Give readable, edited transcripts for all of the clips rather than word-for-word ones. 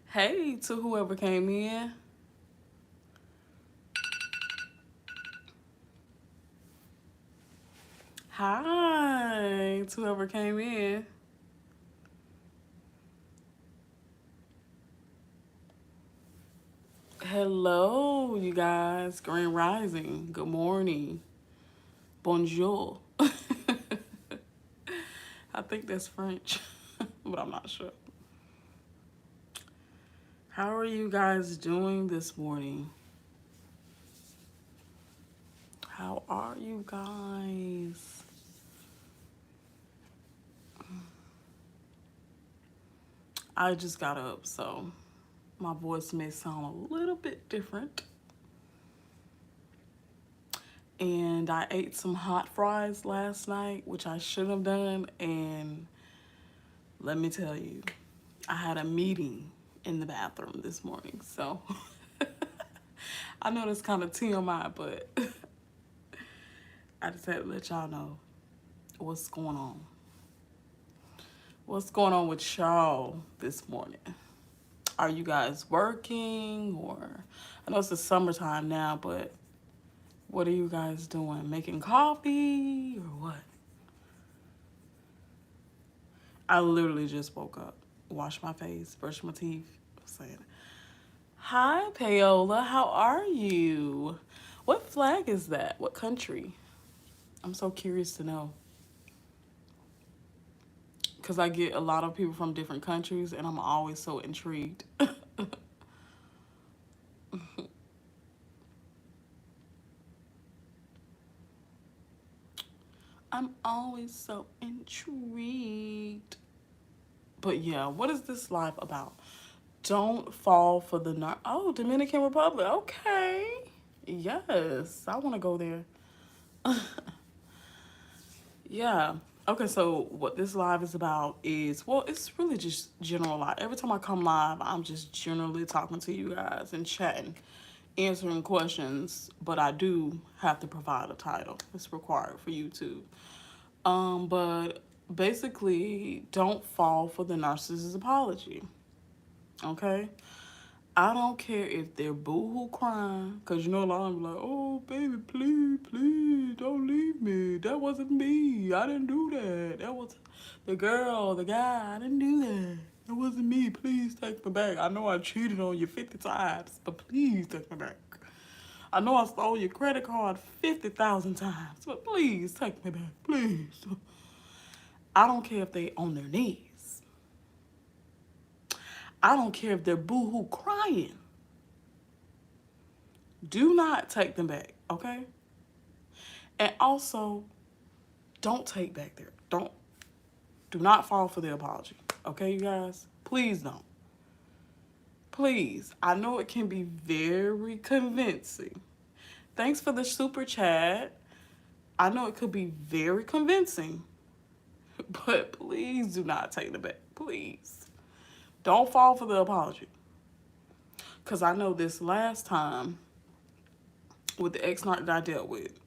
Hey to whoever came in. Hi to whoever came in. Hello, you guys. Grand Rising. Good morning. Bonjour. I think that's French, but I'm not sure. How are you guys doing this morning? How are you guys? I just got up, so my voice may sound a little bit different. And I ate some hot fries last night, which I shouldn't have done. And let me tell you, I had a meeting in the bathroom this morning. So I know that's kind of TMI, but I just had to let y'all know what's going on. What's going on with y'all this morning? Are you guys working, or I know it's the summertime now, but what are you guys doing? Making coffee or what? I literally just woke up, washed my face, brushed my teeth, saying, hi, Paola, how are you? What flag is that? What country? I'm so curious to know. Because I get a lot of people from different countries, and I'm always so intrigued. I'm always so intrigued. But yeah, what is this live about? Don't fall for the oh, Dominican Republic. Okay. Yes, I want to go there. Yeah. Okay, so what this live is about is, well, it's really just general live. Every time I come live, I'm just generally talking to you guys and chatting, answering questions, but I do have to provide a title. It's required for YouTube. But basically, don't fall for the narcissist apology. Okay? I don't care if they're boohoo crying, because you know a lot of them like, oh, baby, please, please, don't leave me. That wasn't me. I didn't do that. That was the girl, the guy. I didn't do that. That wasn't me. Please take me back. I know I cheated on you 50 times, but please take me back. I know I stole your credit card 50,000 times, but please take me back. Please. I don't care if they on their knees. I don't care if they're boohoo crying. Do not take them back, okay? And also, don't take back their, do not fall for the apology, okay, you guys? Please don't. Please. I know it can be very convincing. Thanks for the super chat. I know it could be very convincing, but please do not take them back. Please. Don't fall for the apology. Because I know this last time with the ex-narc that I dealt with,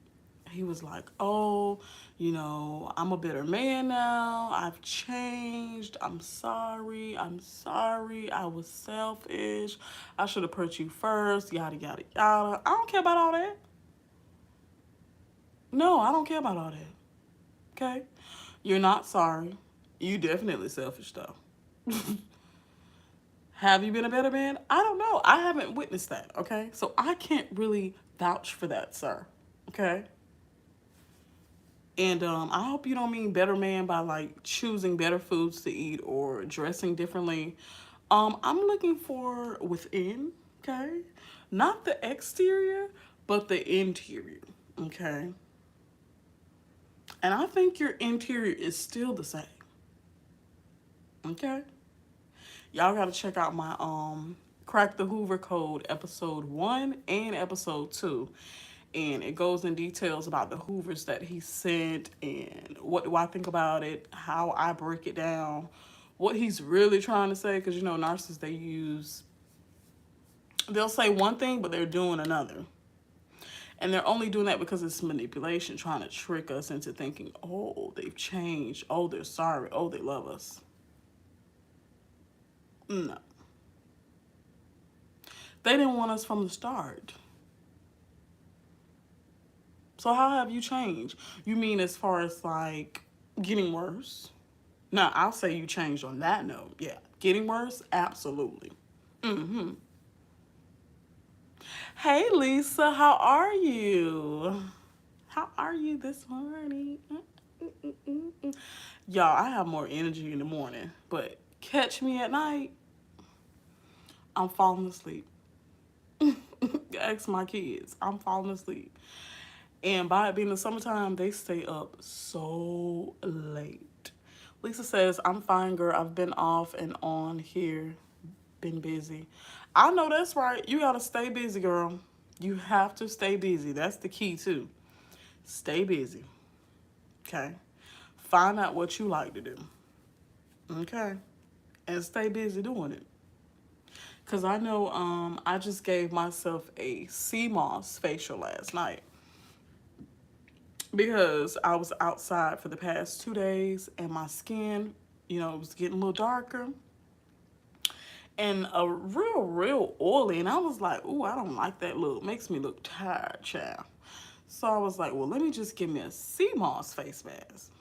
he was like, oh, you know, I'm a better man now. I've changed. I'm sorry. I'm sorry. I was selfish. I should have put you first. Yada, yada, yada. I don't care about all that. No, I don't care about all that. Okay? You're not sorry. You definitely selfish, though. Have you been a better man? I don't know. I haven't witnessed that, okay? So I can't really vouch for that, sir. Okay? And I hope you don't mean better man by like choosing better foods to eat or dressing differently. I'm looking for within, okay? Not the exterior, but the interior, okay? And I think your interior is still the same. Okay. Y'all gotta check out my Crack the Hoover Code episode 1 and episode 2. And it goes in details about the Hoovers that he sent and what do I think about it, how I break it down, what he's really trying to say. Because you know, narcissists, they'll say one thing, but they're doing another. And they're only doing that because it's manipulation, trying to trick us into thinking, oh, they've changed. Oh, they're sorry. Oh, they love us. No. They didn't want us from the start. So how have you changed? You mean as far as like getting worse? Now, I'll say you changed on that note. Yeah. Getting worse? Absolutely. Mm-hmm. Hey, Lisa, how are you? How are you this morning? Y'all, I have more energy in the morning, but catch me at night, I'm falling asleep. Ask my kids. I'm falling asleep. And by it being the summertime, they stay up so late. Lisa says, I'm fine, girl. I've been off and on here, been busy. I know that's right. You got to stay busy, girl. You have to stay busy. That's the key, too. Stay busy. Okay? Find out what you like to do. Okay? And stay busy doing it. Because I know I just gave myself a sea moss facial last night. Because I was outside for the past 2 days and my skin, was getting a little darker and a real oily. And I was like, ooh, I don't like that look. Makes me look tired, child. So I was like, well, let me just give me a sea moss face mask.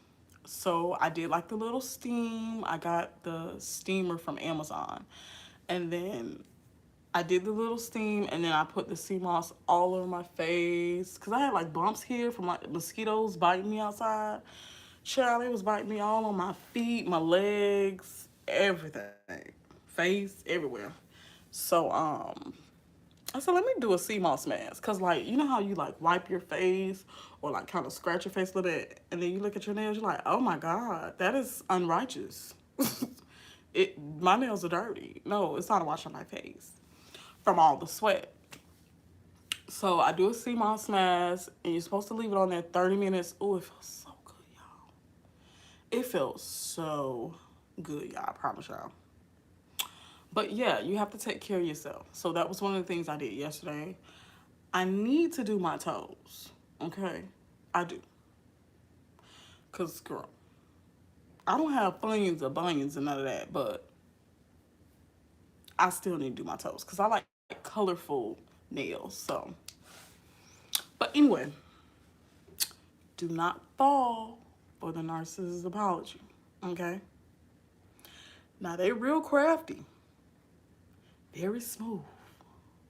So I did like the little steam. I got the steamer from Amazon. And then I did the little steam, and then I put the sea moss all over my face. Because I had like bumps here from like mosquitoes biting me outside. Child, it was biting me all on my feet, my legs, everything. Face, everywhere. So, I said, let me do a sea moss mask. Because, like, you know how you, like, wipe your face or, like, kind of scratch your face a little bit. And then you look at your nails, you're like, oh, my God, that is unrighteous. My nails are dirty. No, it's not a wash on my face from all the sweat. So I do a sea moss mask, and you're supposed to leave it on there 30 minutes. Oh, it feels so good, y'all. It feels so good, y'all. I promise y'all. But yeah, you have to take care of yourself. So that was one of the things I did yesterday. I need to do my toes. Okay? I do. Because, girl, I don't have flings or bunions and none of that, but I still need to do my toes because I like colorful nails. So, but anyway, do not fall for the narcissist's apology. Okay? Now, they real crafty. Very smooth.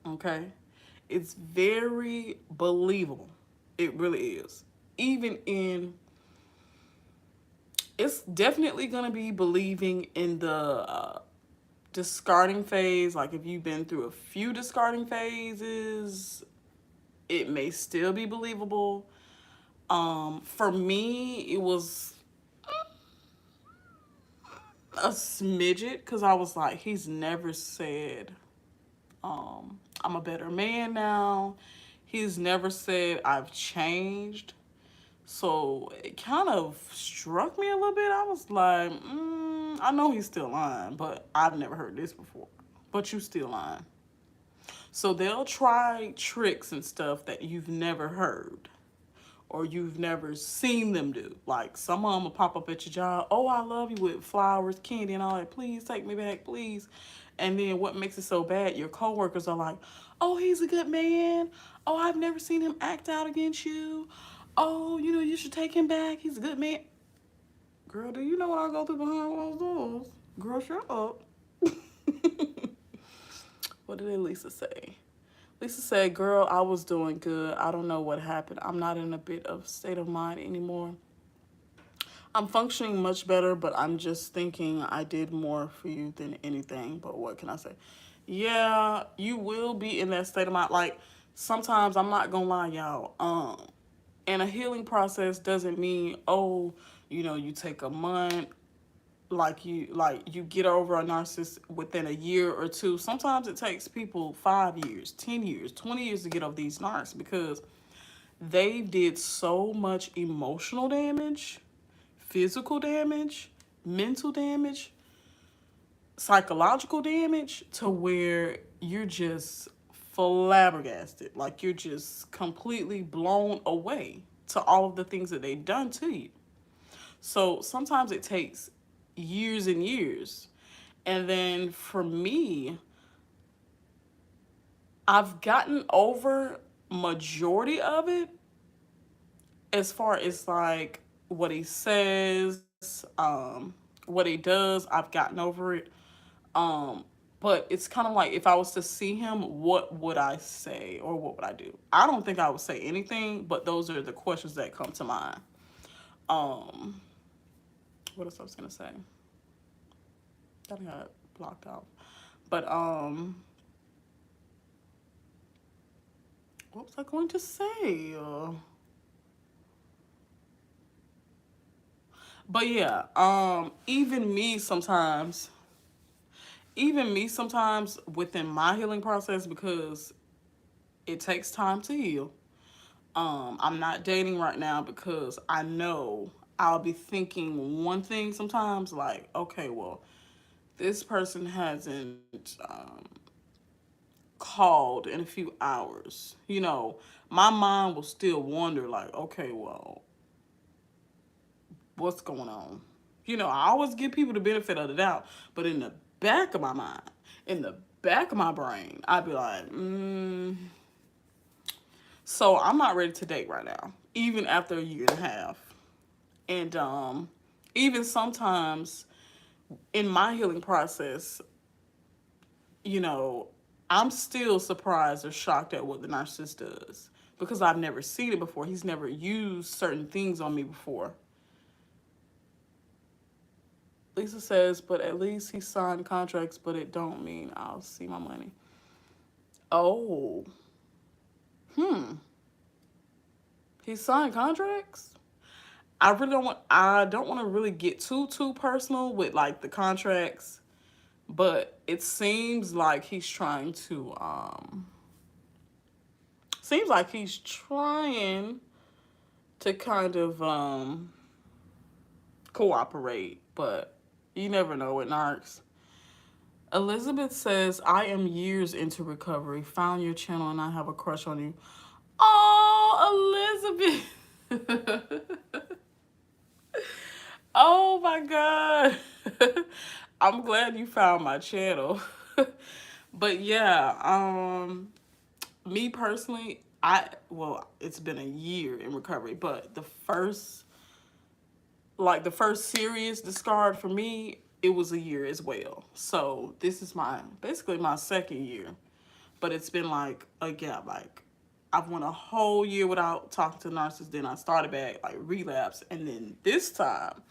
Okay? It's very believable. It really is. It's definitely going to be believing in the discarding phase. Like if you've been through a few discarding phases, it may still be believable. For me, it was a smidget because I was like, he's never said, I'm a better man now. He's never said I've changed. So it kind of struck me a little bit. I was like, I know he's still lying, but I've never heard this before. But you still lying. So they'll try tricks and stuff that you've never heard or you've never seen them do. Like some of them will pop up at your job. Oh, I love you with flowers, candy, and all that. Please take me back, please. And then what makes it so bad, your coworkers are like, oh, he's a good man. Oh, I've never seen him act out against you. Oh, you should take him back. He's a good man. Girl, do you know what I go through behind closed doors? Girl, shut up. What did Lisa say? Lisa said, girl, I was doing good. I don't know what happened. I'm not in a bit of state of mind anymore. I'm functioning much better, but I'm just thinking I did more for you than anything. But what can I say? Yeah, you will be in that state of mind. Like, sometimes, I'm not going to lie, y'all. And a healing process doesn't mean, oh, you take a month. you get over a narcissist within a year or two. Sometimes it takes people 5 years, 10 years, 20 years to get over these narcs because they did so much emotional damage, physical damage, mental damage, psychological damage, to where you're just flabbergasted. Like you're just completely blown away to all of the things that they've done to you. So sometimes it takes years and years. And then for me, I've gotten over majority of it as far as like what he says, what he does. I've gotten over it. Um, but it's kind of like if I was to see him, what would I say or what would I do? I don't think I would say anything, but those are the questions that come to mind. Um, what else I was gonna say? That got blocked out. But what was I going to say? But yeah, even me sometimes within my healing process, because it takes time to heal. I'm not dating right now because I know I'll be thinking one thing sometimes, like, okay, well, this person hasn't called in a few hours. My mind will still wonder, like, okay, well, what's going on? I always give people the benefit of the doubt, but in the back of my mind, in the back of my brain, I'd be like, so I'm not ready to date right now, even after a year and a half. And even sometimes in my healing process, you know, I'm still surprised or shocked at what the narcissist does because I've never seen it before. He's never used certain things on me before. Lisa says, but at least he signed contracts, but it don't mean I'll see my money. Oh, he signed contracts? I don't want to really get too personal with like the contracts, but it seems like he's trying to kind of cooperate, but you never know with narcs. Elizabeth says, I am years into recovery. Found your channel and I have a crush on you. Oh, Elizabeth. Oh my God. I'm glad you found my channel. But yeah, me personally, it's been a year in recovery, but the first serious discard for me, it was a year as well. So this is basically my second year, but it's been like a gap. Like I've went a whole year without talking to narcissists. Then I started back, like relapse, and then this time,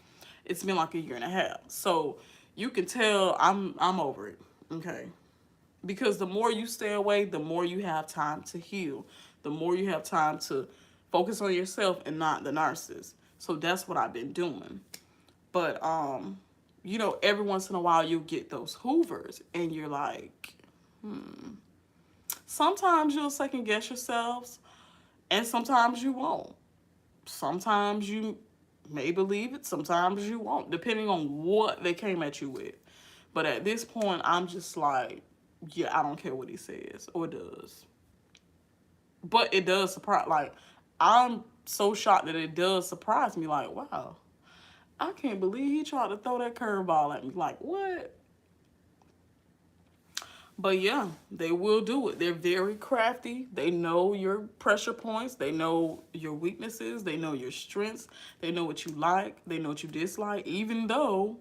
it's been like a year and a half. So you can tell I'm over it. Okay, because the more you stay away, the more you have time to heal. The more you have time to focus on yourself and not the narcissist. So that's what I've been doing. But every once in a while you'll get those hoovers and you're like, sometimes you'll second guess yourselves and sometimes you won't. Sometimes you may believe it, sometimes you won't, depending on what they came at you with. But at this point, I'm just like, yeah, I don't care what he says or does. But it does surprise, like, I'm so shocked that it does surprise me. Like, wow, I can't believe he tried to throw that curveball at me. Like, what? But yeah, they will do it. They're very crafty. They know your pressure points. They know your weaknesses. They know your strengths. They know what you like. They know what you dislike. Even though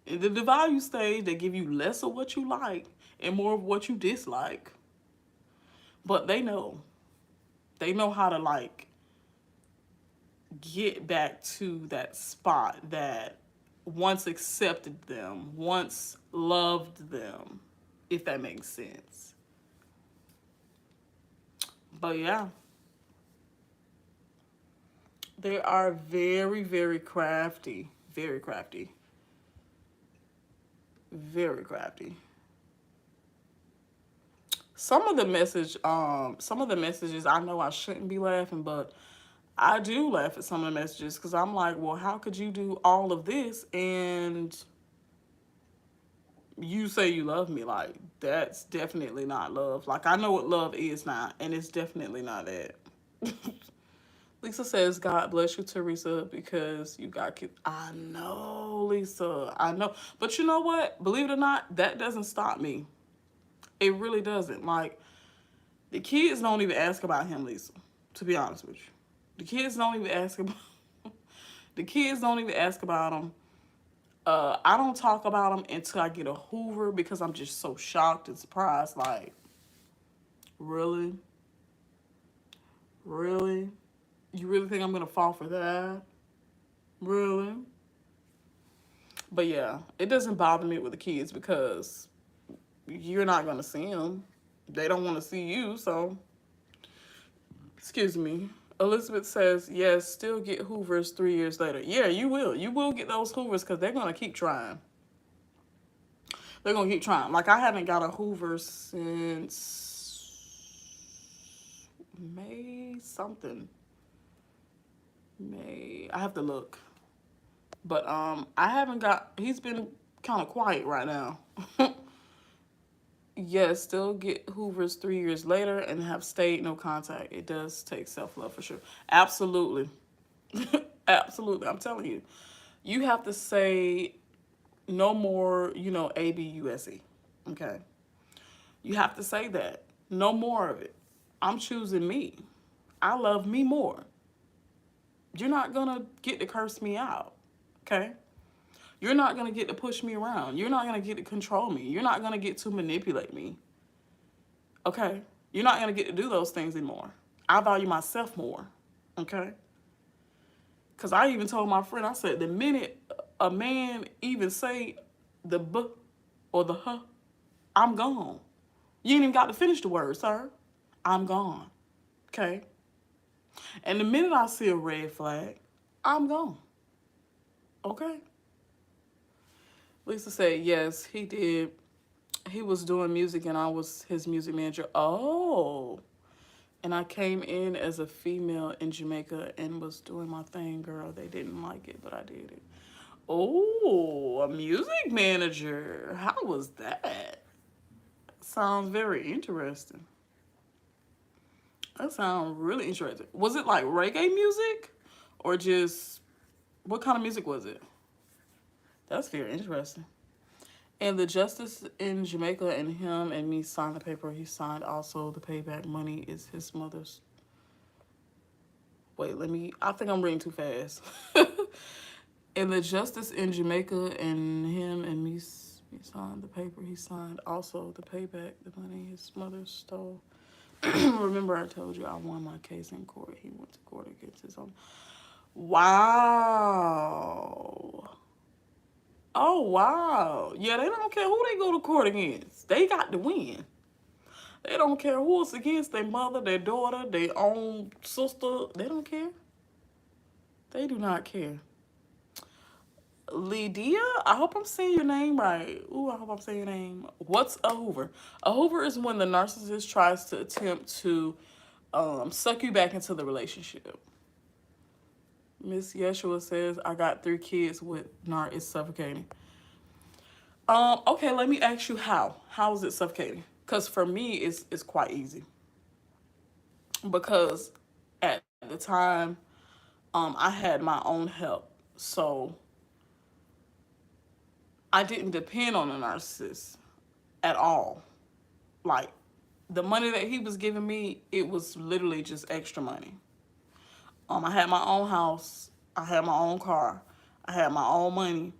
in the value stage, they give you less of what you like and more of what you dislike. But they know. They know how to like get back to that spot that once accepted them, once loved them, if that makes sense. But yeah, they are very, very crafty. Very crafty. Very crafty. Some of the messages, I know I shouldn't be laughing, but I do laugh at some of the messages because I'm like, well, how could you do all of this and you say you love me? Like, that's definitely not love. Like, I know what love is not, and it's definitely not that. Lisa says, God bless you, Teresa, because you got kids. I know, Lisa. I know. But you know what? Believe it or not, that doesn't stop me. It really doesn't. Like, the kids don't even ask about him, Lisa, to be honest with you. The kids don't even ask about the kids don't even ask about him. I don't talk about him until I get a Hoover because I'm just so shocked and surprised. Like, really? Really? You really think I'm gonna fall for that? Really? But yeah, it doesn't bother me with the kids because you're not gonna see them. They don't want to see you, so excuse me. Elizabeth says, yes, still get Hoovers 3 years later. Yeah, you will. You will get those Hoovers because they're going to keep trying. They're going to keep trying. Like, I haven't got a Hoover since May something. May. I have to look. But I haven't got, he's been kind of quiet right now. Yes, still get Hoovers 3 years later and have stayed no contact. It does take self-love for sure. Absolutely. Absolutely. I'm telling you. You have to say no more, ABUSE. Okay. You have to say that. No more of it. I'm choosing me. I love me more. You're not going to get to curse me out. Okay. You're not going to get to push me around. You're not going to get to control me. You're not going to get to manipulate me. Okay? You're not going to get to do those things anymore. I value myself more. Okay? Because I even told my friend, I said, the minute a man even say the B or the H, I'm gone. You ain't even got to finish the word, sir. I'm gone. Okay? And the minute I see a red flag, I'm gone. Okay? Lisa said, yes, he did. He was doing music and I was his music manager. Oh. And I came in as a female in Jamaica and was doing my thing, girl. They didn't like it, but I did it. Oh, a music manager. How was that? Sounds very interesting. That sounds really interesting. Was it like reggae music? Or just, what kind of music was it? That's very interesting. And the justice in Jamaica and him and me signed the paper. He signed also the payback money is his mother's. Wait, I think I'm reading too fast. And the justice in Jamaica and him and me signed the paper. He signed also the payback, the money his mother stole. Remember I told you I won my case in court. He went to court against his own. Wow. Oh, wow. Yeah, they don't care who they go to court against. They got to win. They don't care who it's against, their mother, their daughter, their own sister. They don't care. They do not care. Lydia, I hope I'm saying your name right. Ooh, I hope I'm saying your name. What's a Hoover? A Hoover is when the narcissist tries to attempt to suck you back into the relationship. Miss Yeshua says, I got 3 kids with Narc. It's suffocating. Okay, let me ask you how. How is it suffocating? Because for me, it's quite easy. Because at the time, I had my own help. So I didn't depend on a narcissist at all. Like, the money that he was giving me, it was literally just extra money. I had my own house. I had my own car. I had my own money.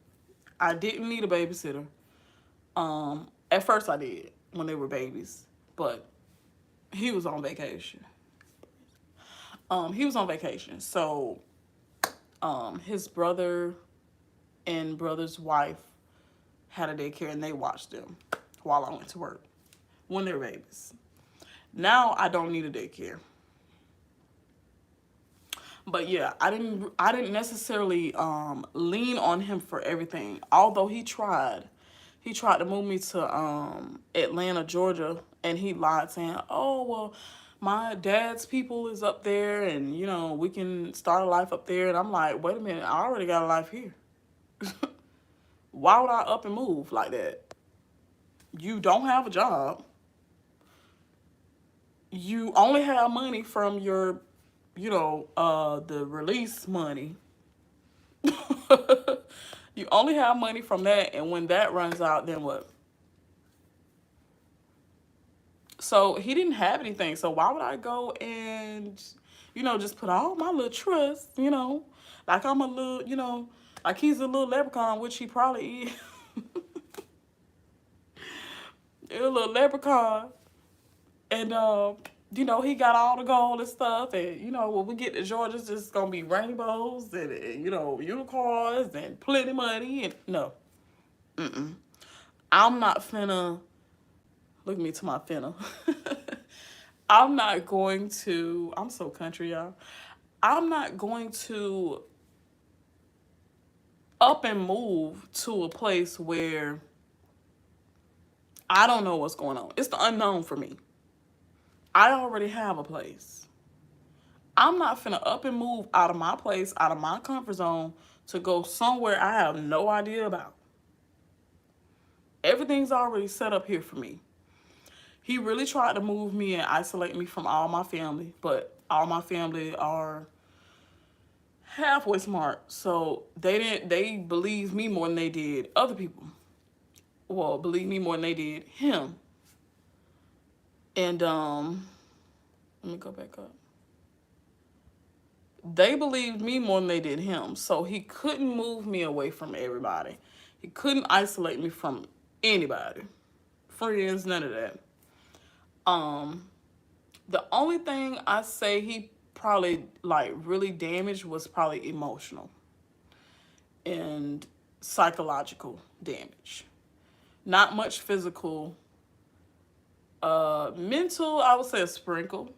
I didn't need a babysitter. At first I did when they were babies, but he was on vacation. He was on vacation, so his brother and brother's wife had a daycare and they watched them while I went to work when they were babies. Now I don't need a daycare. But yeah, I didn't necessarily lean on him for everything. Although he tried he tried to move me to Atlanta, Georgia, and he lied saying, "Oh, well, my dad's people is up there, and you know we can start a life up there." And I'm like, "Wait a minute, I already got a life here. Why would I up and move like that? You don't have a job. You only have money from your, the release money." You only have money from that, and when that runs out, then what? So he didn't have anything. So why would I go and, just put all my little trust, like I'm a little, like he's a little leprechaun, which he probably is. A little leprechaun. And, he got all the gold and stuff. And, when we get to Georgia, it's just going to be rainbows and, unicorns and plenty money. And no. I'm not finna, look at me to my finna. I'm not going to, I'm so country, y'all. I'm not going to up and move to a place where I don't know what's going on. It's the unknown for me. I already have a place. I'm not finna up and move out of my place, out of my comfort zone, to go somewhere I have no idea about. Everything's already set up here for me. He really tried to move me and isolate me from all my family, but all my family are halfway smart, so they believe me more than they did other people. Well, believe me more than they did him. And let me go back up. They believed me more than they did him, so he couldn't move me away from everybody. He couldn't isolate me from anybody, friends, none of that. The only thing I say he probably like really damaged was probably emotional and psychological damage. Not much physical. Mental, I would say a sprinkle.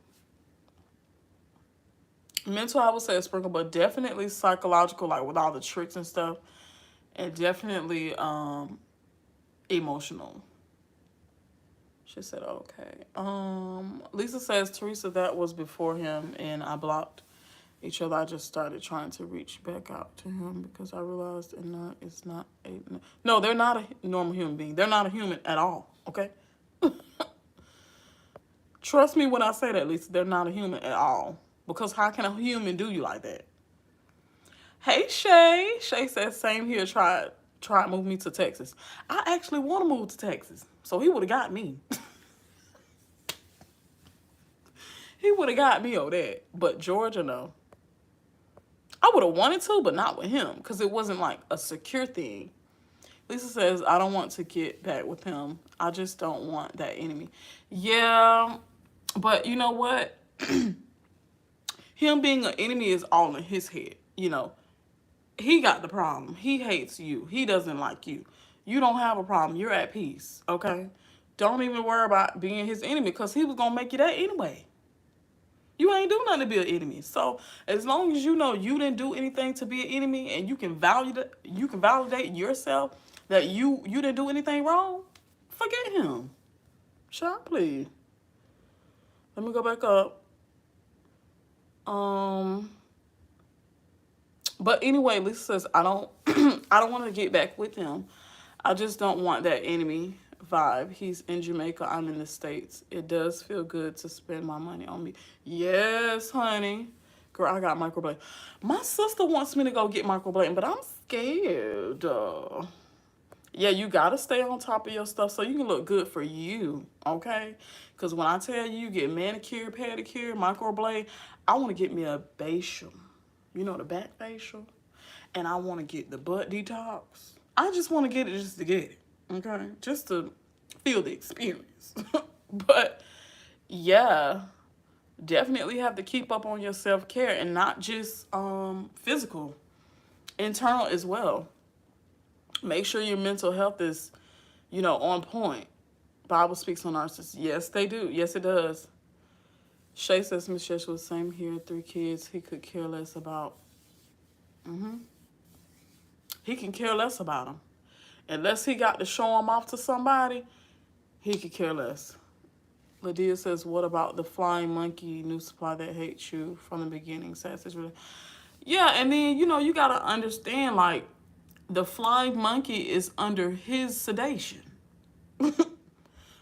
Mental, I would say a sprinkle, but definitely psychological, like with all the tricks and stuff, and definitely emotional. She said, okay. Lisa says, Teresa, that was before him, and I blocked each other. I just started trying to reach back out to him because I realized it's not a... No, they're not a normal human being. They're not a human at all, okay? Trust me when I say that, Lisa. They're not a human at all. Because how can a human do you like that? Hey, Shay. Shay says, same here. Try to move me to Texas. I actually want to move to Texas. So he would have got me. He would have got me over that. But Georgia, no. I would have wanted to, but not with him. Because it wasn't like a secure thing. Lisa says, I don't want to get back with him. I just don't want that enemy. Yeah, but you know what? Him being an enemy is all in his head. He got the problem. He hates you. He doesn't like you. You don't have a problem. You're at peace, okay? Don't even worry about being his enemy because he was going to make you that anyway. You ain't do nothing to be an enemy. So as long as you know you didn't do anything to be an enemy and you can validate yourself that you didn't do anything wrong, forget him. Child, please. Let me go back up. But anyway, Lisa says, I don't want to get back with him. I just don't want that enemy vibe. He's in Jamaica. I'm in the States. It does feel good to spend my money on me. Yes, honey. Girl, I got microblading. My sister wants me to go get microblading, but I'm scared. Yeah, you got to stay on top of your stuff so you can look good for you, okay? Because when I tell you get manicure, pedicure, microblade, I want to get me a facial. You know, the back facial. And I want to get the butt detox. I just want to get it just to get it, okay? Just to feel the experience. But, yeah, definitely have to keep up on your self-care and not just physical, internal as well. Make sure your mental health is, on point. Bible speaks on narcissists. Yes, they do. Yes, it does. Shay says, Miss Shesh was same here, 3 kids. He could care less about. He can care less about them. Unless he got to show him off to somebody, he could care less. Lydia says, what about the flying monkey new supply that hates you from the beginning? Says it's really... Yeah, and then, you know, you got to understand, like, the flying monkey is under his sedation.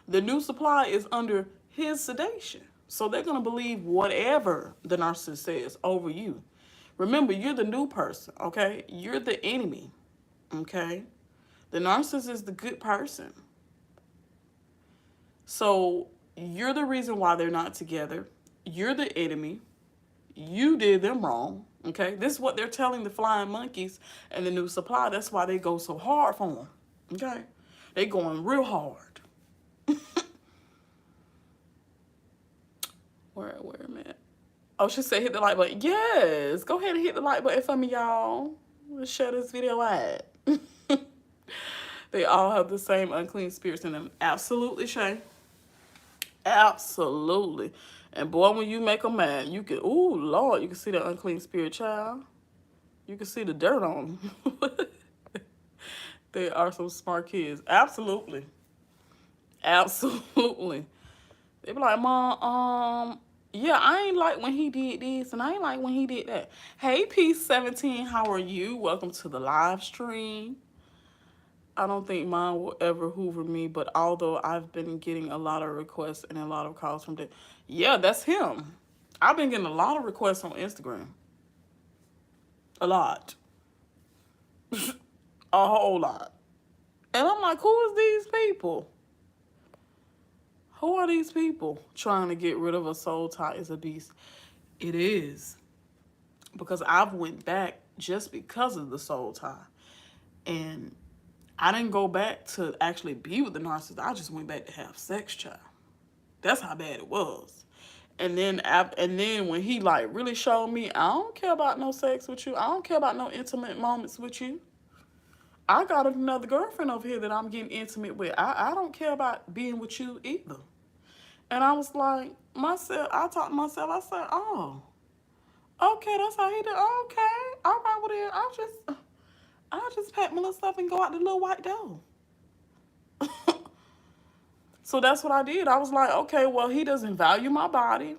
The new supply is under his sedation. So they're going to believe whatever the narcissist says over you. Remember, you're the new person, okay? You're the enemy, okay? The narcissist is the good person. So you're the reason why they're not together. You're the enemy. You did them wrong, okay? This is what they're telling the flying monkeys and the new supply. That's why they go so hard for them, okay? They going real hard. Where am I at? Oh, she said hit the like button. Yes, go ahead and hit the like button for me, y'all. Let's share this video out. They all have the same unclean spirits in them. Absolutely, Shay. Absolutely. And boy, when you make them mad, you can, ooh, Lord, you can see the unclean spirit, child. You can see the dirt on them. They are some smart kids. Absolutely. Absolutely. They be like, Mom, yeah, I ain't like when he did this, and I ain't like when he did that. Hey, Peace 17, how are you? Welcome to the live stream. I don't think mine will ever hoover me, but although I've been getting a lot of requests and a lot of calls from the... Yeah, that's him. I've been getting a lot of requests on Instagram. A lot. A whole lot. And I'm like, who is these people? Who are these people trying to get rid of a soul tie as a beast? It is. Because I've went back just because of the soul tie. And I didn't go back to actually be with the narcissist. I just went back to have sex, child. That's how bad it was. And then when he like really showed me, I don't care about no sex with you. I don't care about no intimate moments with you. I got another girlfriend over here that I'm getting intimate with. I don't care about being with you either. And I was like, I talked to myself, I said, oh, okay, that's how he did. Okay, all right, well then, I'll just pack my little stuff and go out the little white door. So that's what I did. I was like, okay, well, he doesn't value my body.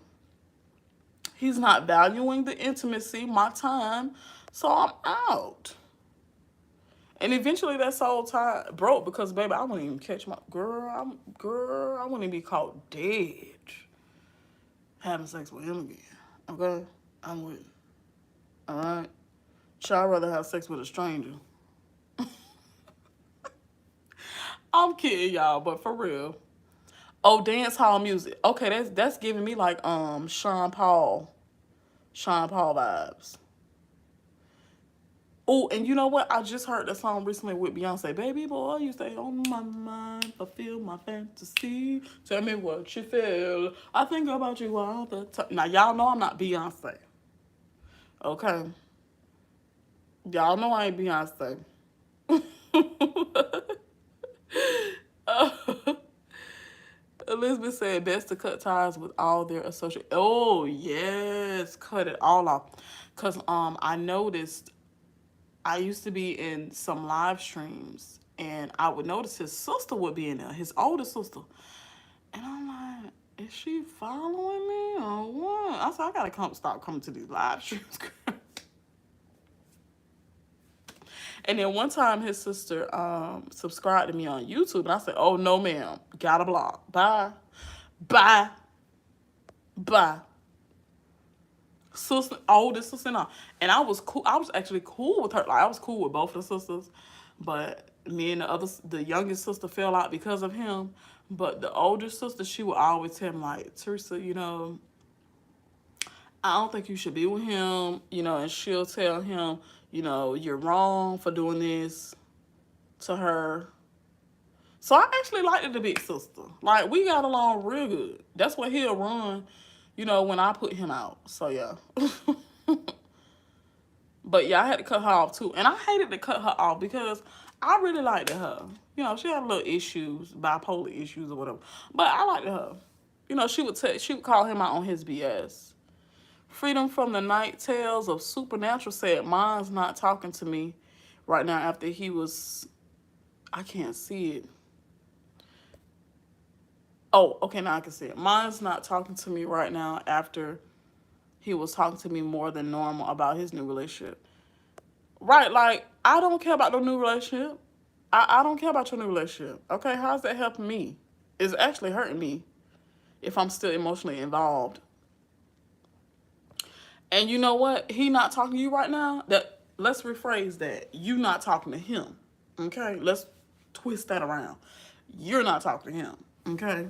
He's not valuing the intimacy, my time. So I'm out. And eventually that soul tie broke because, baby, I wouldn't even catch my... Girl, I wouldn't even be caught dead having sex with him again. Okay? I wouldn't. All right? I'd rather have sex with a stranger. I'm kidding, y'all, but for real. Oh, dance hall music. Okay, that's giving me like Sean Paul vibes. Oh, and you know what? I just heard that song recently with Beyonce. Baby boy, you stay on my mind, fulfill my fantasy. Tell me what you feel. I think about you all the time. Now, y'all know I'm not Beyonce. Okay? Y'all know I ain't Beyonce. Elizabeth said best to cut ties with all their associates. Oh, yes. Cut it all off. Because I noticed I used to be in some live streams, and I would notice his sister would be in there, his older sister. And I'm like, is she following me or what? I said, I got to stop coming to these live streams. And then one time his sister subscribed to me on YouTube, and I said, oh, no, ma'am. Gotta block. Bye. Bye. Bye. Sister, oldest sister, no. And I was cool. I was actually cool with her. Like, I was cool with both of the sisters. But me and the youngest sister fell out because of him. But the older sister, she would always tell me, like, Teresa, you know, I don't think you should be with him, you know, and she'll tell him, you know, you're wrong for doing this to her. So I actually liked the big sister. Like, we got along real good. That's what he'll run, you know, when I put him out. So, yeah. But, yeah, I had to cut her off, too. And I hated to cut her off because I really liked her. You know, she had little issues, bipolar issues or whatever. But I liked her. You know, she would call him out on his BS. Freedom from the Night Tales of Supernatural said, mine's not talking to me right now after he was I can't see it. Oh, okay, now I can see it. Mine's not talking to me right now after he was talking to me more than normal about his new relationship. Right, like, I don't care about the new relationship. I don't care about your new relationship. Okay, how's that helping me? It's actually hurting me if I'm still emotionally involved. And you know what? He not talking to you right now. That let's rephrase that. You not talking to him. Okay? Let's twist that around. You're not talking to him. Okay?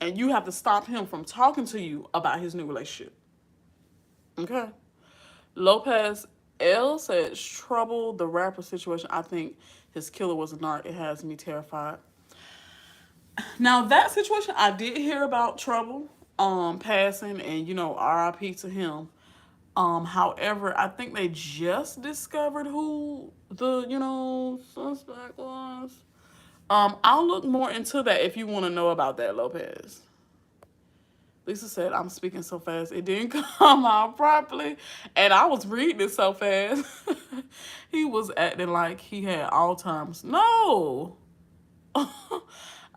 And you have to stop him from talking to you about his new relationship. Okay? Lopez L says trouble the rapper situation. I think his killer was a narc. It has me terrified. Now that situation I did hear about trouble passing and RIP to him. However, I think they just discovered who the, suspect was. I'll look more into that if you want to know about that, Lopez. Lisa said, I'm speaking so fast, it didn't come out properly. And I was reading it so fast. He was acting like he had Alzheimer's. No.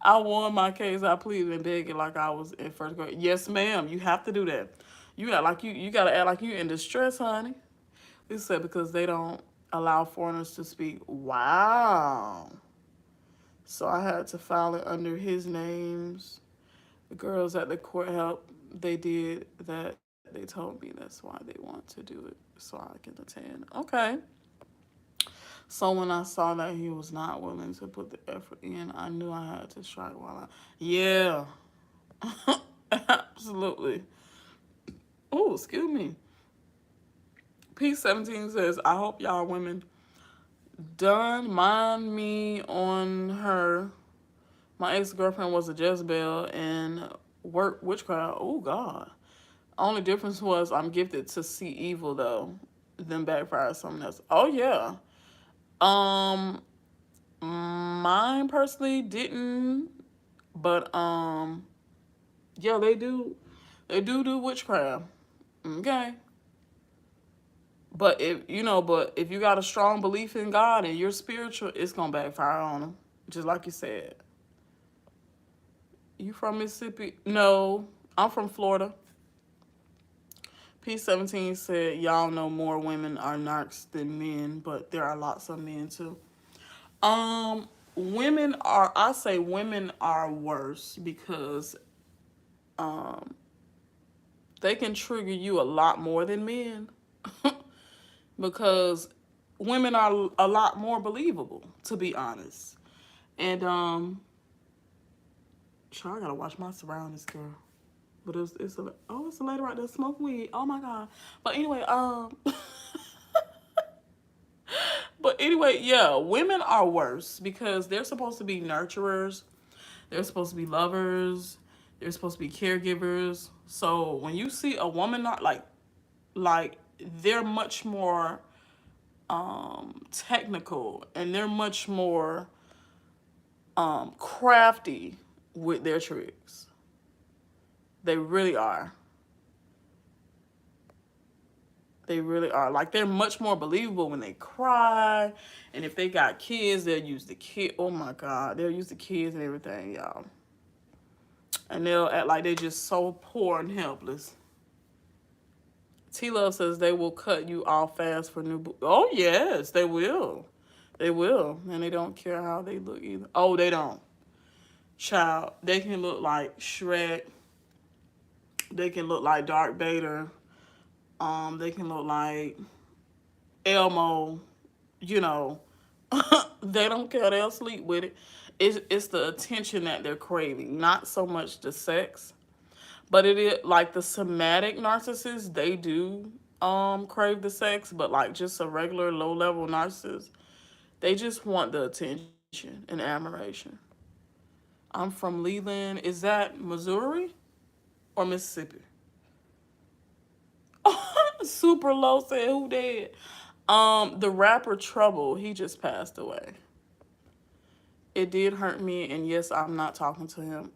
I won my case. I pleaded and begged it like I was in first grade. Yes, ma'am. You have to do that. You gotta act like you in distress, honey. Lisa said because they don't allow foreigners to speak. Wow. So I had to file it under his names. The girls at the court help. They did that. They told me that's why they want to do it so I can attend. Okay. So when I saw that he was not willing to put the effort in, I knew I had to strike while I. Yeah. Absolutely. Oh, excuse me. P17 says, I hope y'all women done mind me on her. My ex-girlfriend was a Jezebel and worked witchcraft. Oh, God. Only difference was I'm gifted to see evil, though. Then backfire something else. Oh, yeah. Mine personally didn't. But, yeah, they do. They do witchcraft. Okay. But if you got a strong belief in God and you're spiritual, it's gonna backfire on them. Just like you said. You from Mississippi? No, I'm from Florida. P17 said, y'all know more women are narcs than men, but there are lots of men too. I say women are worse because they can trigger you a lot more than men. Because women are a lot more believable, to be honest. And I gotta watch my surroundings, girl. But it's a lady right there smoking weed. Oh my God. But anyway, yeah, women are worse because they're supposed to be nurturers, they're supposed to be lovers, they're supposed to be caregivers. So when you see a woman not like they're much more technical and they're much more crafty with their tricks. They really are. They really are. Like, they're much more believable when they cry. And if they got kids, they'll use the kid. Oh, my God. They'll use the kids and everything, y'all. And they'll act like they're just so poor and helpless. T-Love says they will cut you off fast for new... Oh, yes, they will. They will. And they don't care how they look either. Oh, they don't. Child, they can look like Shrek. They can look like Darth Vader. They can look like Elmo. You know, they don't care. They'll sleep with it. It's the attention that they're craving, not so much the sex. But it is like the somatic narcissists. They do crave the sex, but like just a regular low level narcissist, they just want the attention and admiration. I'm from Leland. Is that Missouri or Mississippi? Super low said who dead? The rapper Trouble, he just passed away. It did hurt me, and yes, I'm not talking to him.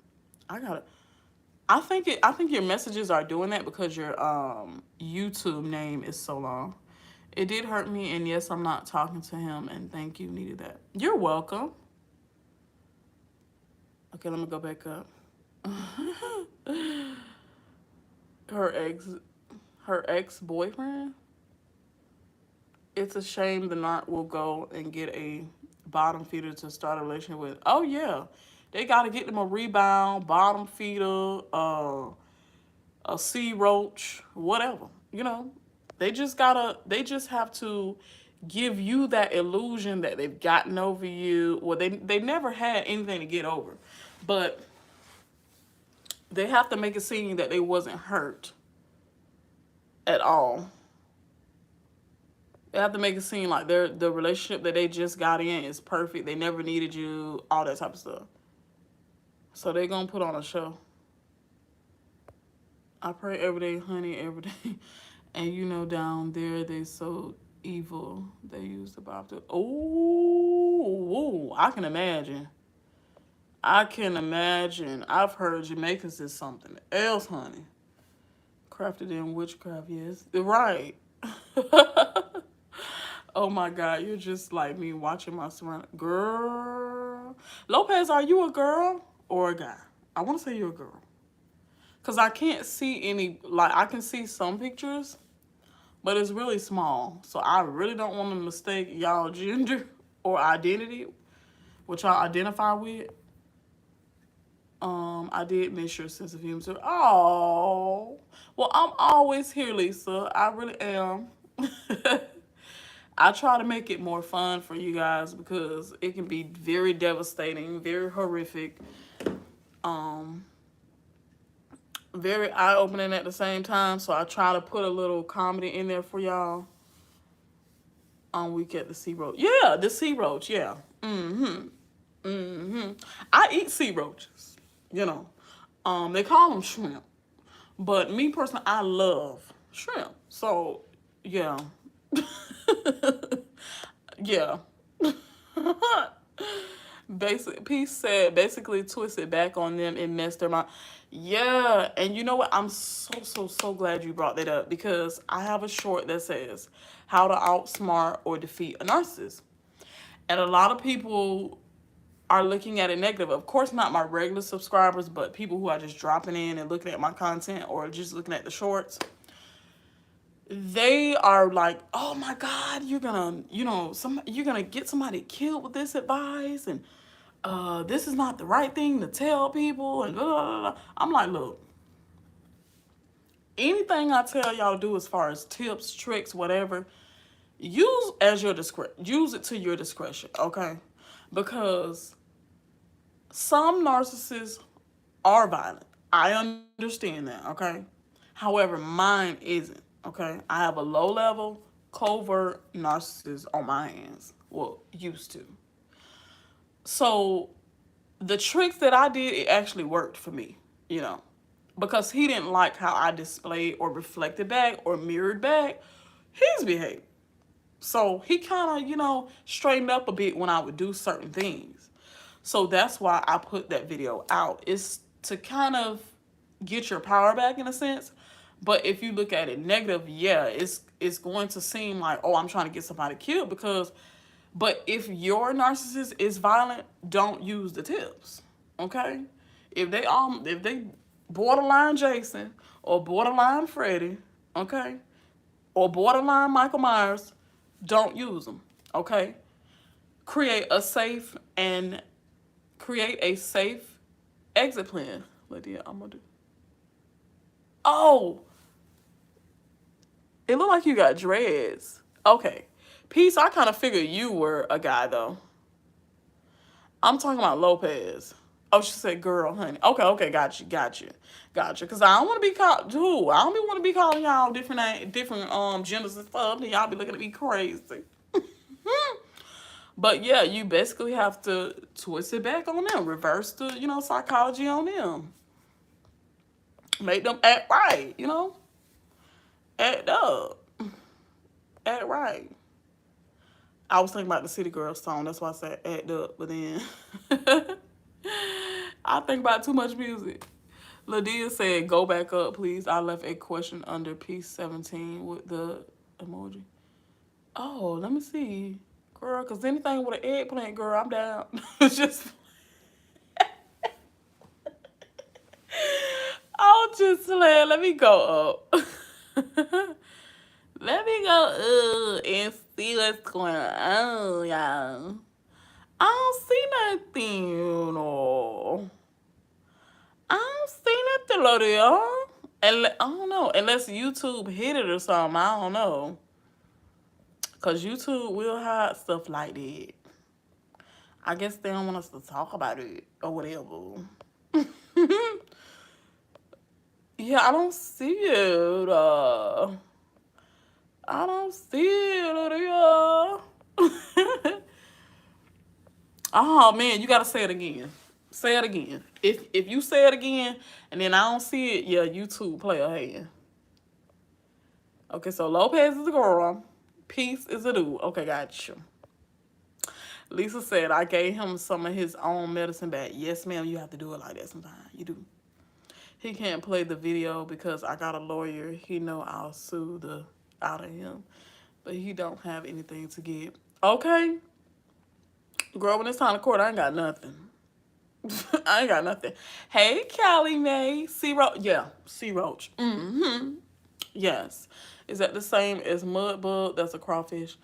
I think your messages are doing that because your YouTube name is so long. It did hurt me, and yes, I'm not talking to him, and thank you, needed that. You're welcome. Okay, let me go back up. her ex her ex-boyfriend. It's a shame the narc will go and get a bottom feeder to start a relationship with. Oh yeah. They gotta get them a rebound, bottom feeder, a sea roach, whatever. You know. They just have to give you that illusion that they've gotten over you. Well, they never had anything to get over. But they have to make it seem that they wasn't hurt at all. They have to make it seem like the relationship that they just got in is perfect. They never needed you, all that type of stuff. So they gonna put on a show. I pray every day, honey, every day. And you know down there they so evil. They use the Bible to I can imagine. I can imagine. I've heard Jamaicans is something else, honey. Crafted in witchcraft, yes. Right. Oh my God, you're just like me watching my surroundings. Girl. Lopez, are you a girl or a guy? I want to say you're a girl. Because I can't see any, like, I can see some pictures, but it's really small. So I really don't want to mistake y'all gender or identity, what y'all identify with. I did miss your sense of humor. Oh, well, I'm always here, Lisa. I really am. I try to make it more fun for you guys because it can be very devastating, very horrific, um, very eye-opening at the same time. So I try to put a little comedy in there for y'all. We get the sea roach. Yeah, the sea roach. Yeah. I eat sea roaches. You know, they call them shrimp, but me personally, I love shrimp. So, yeah, yeah. Peace said basically twisted back on them and messed their mind. Yeah, and you know what? I'm so glad you brought that up because I have a short that says how to outsmart or defeat a narcissist, and a lot of people are looking at it negative. Of course, not my regular subscribers, but people who are just dropping in and looking at my content or just looking at the shorts. They are like, oh my God, you're gonna, you're gonna get somebody killed with this advice, and this is not the right thing to tell people, and blah, blah, blah. I'm like, look, anything I tell y'all to do as far as tips, tricks, whatever, use as your discretion. Use it to your discretion, okay? Because some narcissists are violent. I understand that, okay? However, mine isn't, okay? I have a low-level, covert narcissist on my hands. Well, used to. So the tricks that I did, it actually worked for me, because he didn't like how I displayed or reflected back or mirrored back his behavior. So he kind of, straightened up a bit when I would do certain things. So that's why I put that video out. It's to kind of get your power back in a sense. But if you look at it negative, yeah, it's going to seem like, oh, I'm trying to get somebody killed but if your narcissist is violent, don't use the tips. Okay? If they borderline Jason or borderline Freddy, okay? Or borderline Michael Myers, don't use them. Okay? Create a safe exit plan. Lydia, I'm gonna do. Oh, it looked like you got dreads. Okay. Peace, I kind of figured you were a guy, though. I'm talking about Lopez. Oh, she said girl, honey. Okay, got you. Because I don't want to be called, dude, I don't want to be calling y'all different genders and stuff. Then y'all be looking at me crazy. But yeah, you basically have to twist it back on them. Reverse the, psychology on them. Make them act right, Act up. Act right. I was thinking about the City Girls song. That's why I said act up. But then I think about too much music. Lydia said, go back up, please. I left a question under piece 17 with the emoji. Oh, let me see. Girl, because anything with an eggplant, girl, I'm down. It's just, I'll just let me go up. Let me go up and see what's going on, y'all. I don't see nothing, no. I don't see nothing, L'Oreal. And I don't know, unless YouTube hit it or something, I don't know. Because YouTube will hide stuff like that. I guess they don't want us to talk about it or whatever. Yeah, I don't see it. I don't see it, L'Oreal. Oh man, you gotta say it again. Say it again. If you say it again and then I don't see it, yeah, YouTube play a hand. Okay, so Lopez is a girl. Peace is a dude. Okay, got you. Lisa said I gave him some of his own medicine back. Yes, ma'am, you have to do it like that sometimes. You do. He can't play the video because I got a lawyer. He know I'll sue the out of him. But he don't have anything to get. Okay. Girl, when it's time to court, I ain't got nothing. I ain't got nothing. Hey, Callie Mae. Sea Roach. Yeah, Sea Roach. Mm-hmm. Yes. Is that the same as mud bug? That's a crawfish.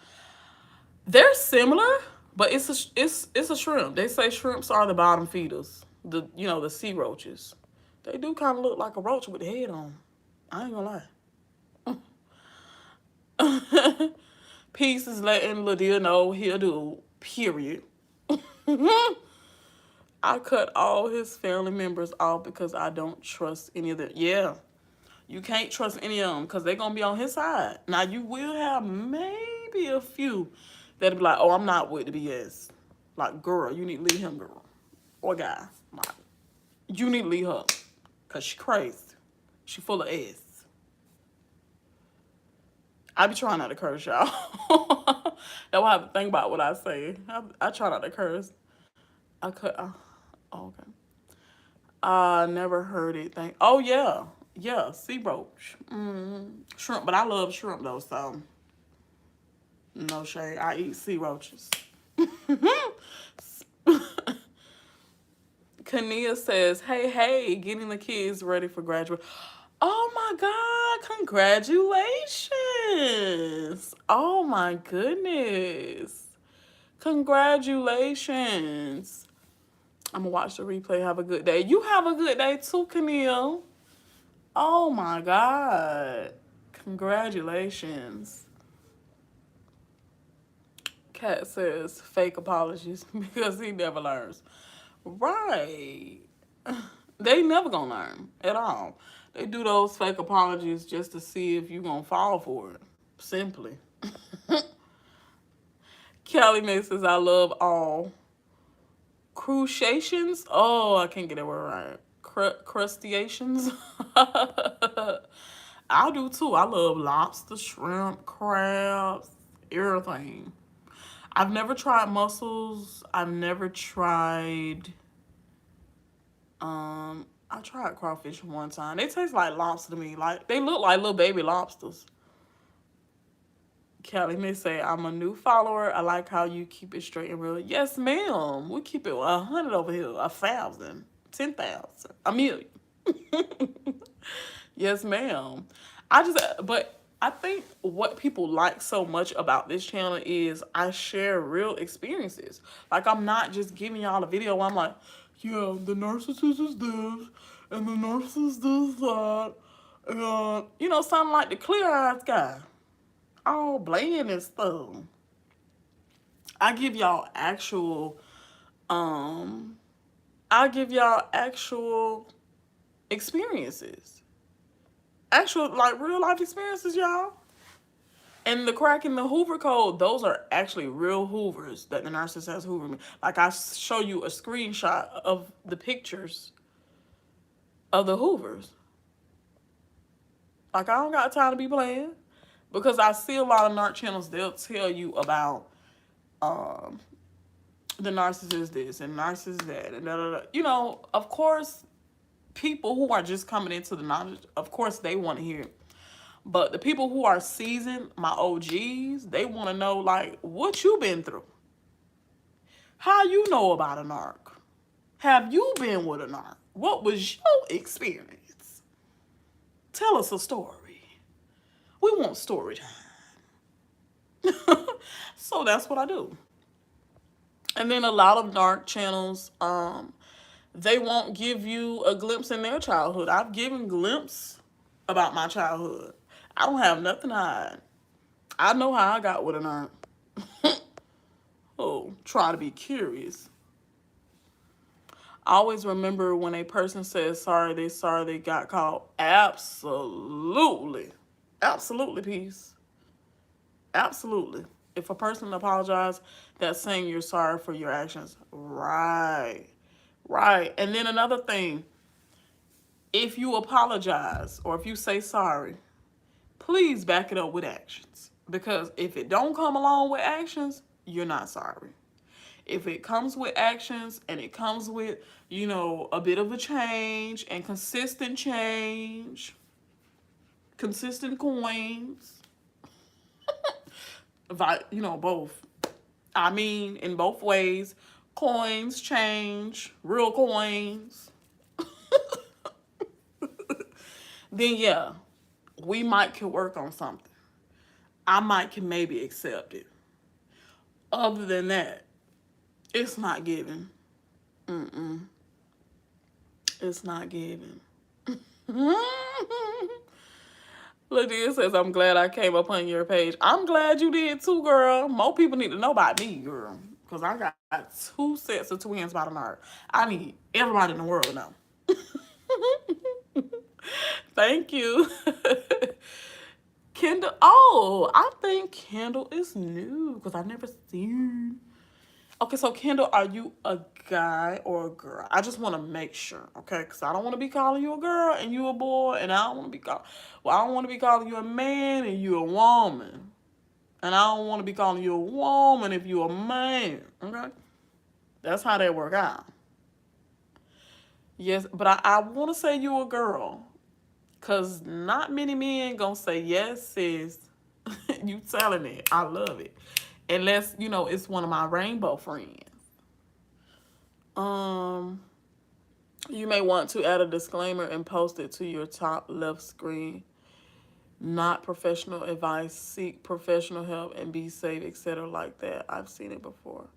They're similar, but it's a shrimp. They say shrimps are the bottom feeders. The sea roaches. They do kind of look like a roach with the head on. I ain't gonna lie. Peace is letting Lydia know he'll do. Period. I cut all his family members off because I don't trust any of them. Yeah, you can't trust any of them because they're going to be on his side. Now, you will have maybe a few that'll be like, oh, I'm not with the BS. Like, girl, you need to leave him, girl. Or guy. Like, you need to leave her because she crazy. She full of ass. I be trying not to curse, y'all. That's why I have to think about what I say. I try not to curse. I cut. Okay. I never heard it. Oh yeah, yeah, sea roach, shrimp. But I love shrimp though, so no shade. I eat sea roaches. Kania says, hey, getting the kids ready for graduation. Oh my God, congratulations. Oh my goodness. Congratulations. I'm going to watch the replay. Have a good day. You have a good day too, Camille. Oh my God. Congratulations. Kat says fake apologies because he never learns. Right. They never gonna learn at all. They do those fake apologies just to see if you gonna fall for it. Simply. Kelly May says, I love all. Crustaceans? Oh, I can't get that word right. Crustaceans? I do too. I love lobster, shrimp, crabs, everything. I've never tried mussels. I've never tried I tried crawfish one time. They taste like lobster to me. Like they look like little baby lobsters. Kelly may say, I'm a new follower. I like how you keep it straight and real. Yes, ma'am. We keep it 100 over here. 1,000. 10,000. A million. Yes, ma'am. But I think what people like so much about this channel is I share real experiences. Like, I'm not just giving y'all a video where I'm like, yeah, the narcissist is this, and the narcissist does that, and, sounding like the clear-eyed guy. All bland and stuff. I give y'all actual experiences. Actual, like, real life experiences, y'all. And the crack in the Hoover code, those are actually real Hoovers that the narcissist has Hoovered me. Like, I show you a screenshot of the pictures of the Hoovers. Like, I don't got time to be playing. Because I see a lot of narc channels, they'll tell you about the narcissist this and narcissist that and da. Of course, people who are just coming into the knowledge, of course they want to hear it. But the people who are seasoned, my OGs, they want to know, like, what you been through. How you know about a narc? Have you been with a narc? What was your experience? Tell us a story. We want story time. So that's what I do. And then a lot of narc channels, they won't give you a glimpse in their childhood. I've given glimpse about my childhood. I don't have nothing to hide. I know how I got with a narc. Oh, try to be curious. I always remember when a person says sorry they got caught. Absolutely. Absolutely, peace. Absolutely. If a person apologizes, that's saying you're sorry for your actions. Right. Right. And then another thing, if you apologize or if you say sorry, please back it up with actions. Because if it don't come along with actions, you're not sorry. If it comes with actions and it comes with, a bit of a change and consistent change, consistent coins, both. I mean, in both ways, coins change, real coins. Then yeah, we might can work on something. I might can maybe accept it. Other than that, it's not giving. It's not giving. Lydia says, I'm glad I came up on your page. I'm glad you did too, girl. More people need to know about me, girl. Because I got 2 sets of twins by the narc. I need everybody in the world to know. Thank you. Kendall. Oh, I think Kendall is new because I've never seen. Okay, so Kendall, are you a guy or a girl? I just want to make sure, okay? Because I don't want to be calling you a girl and you a boy, and I don't want to be I don't want to be calling you a man and you a woman, and I don't want to be calling you a woman if you a man, okay? That's how they work out. Yes, but I want to say you a girl, because not many men gonna say yes, sis. You telling it. I love it. Unless, it's one of my rainbow friends. You may want to add a disclaimer and post it to your top left screen. Not professional advice. Seek professional help and be safe, etc. like that. I've seen it before.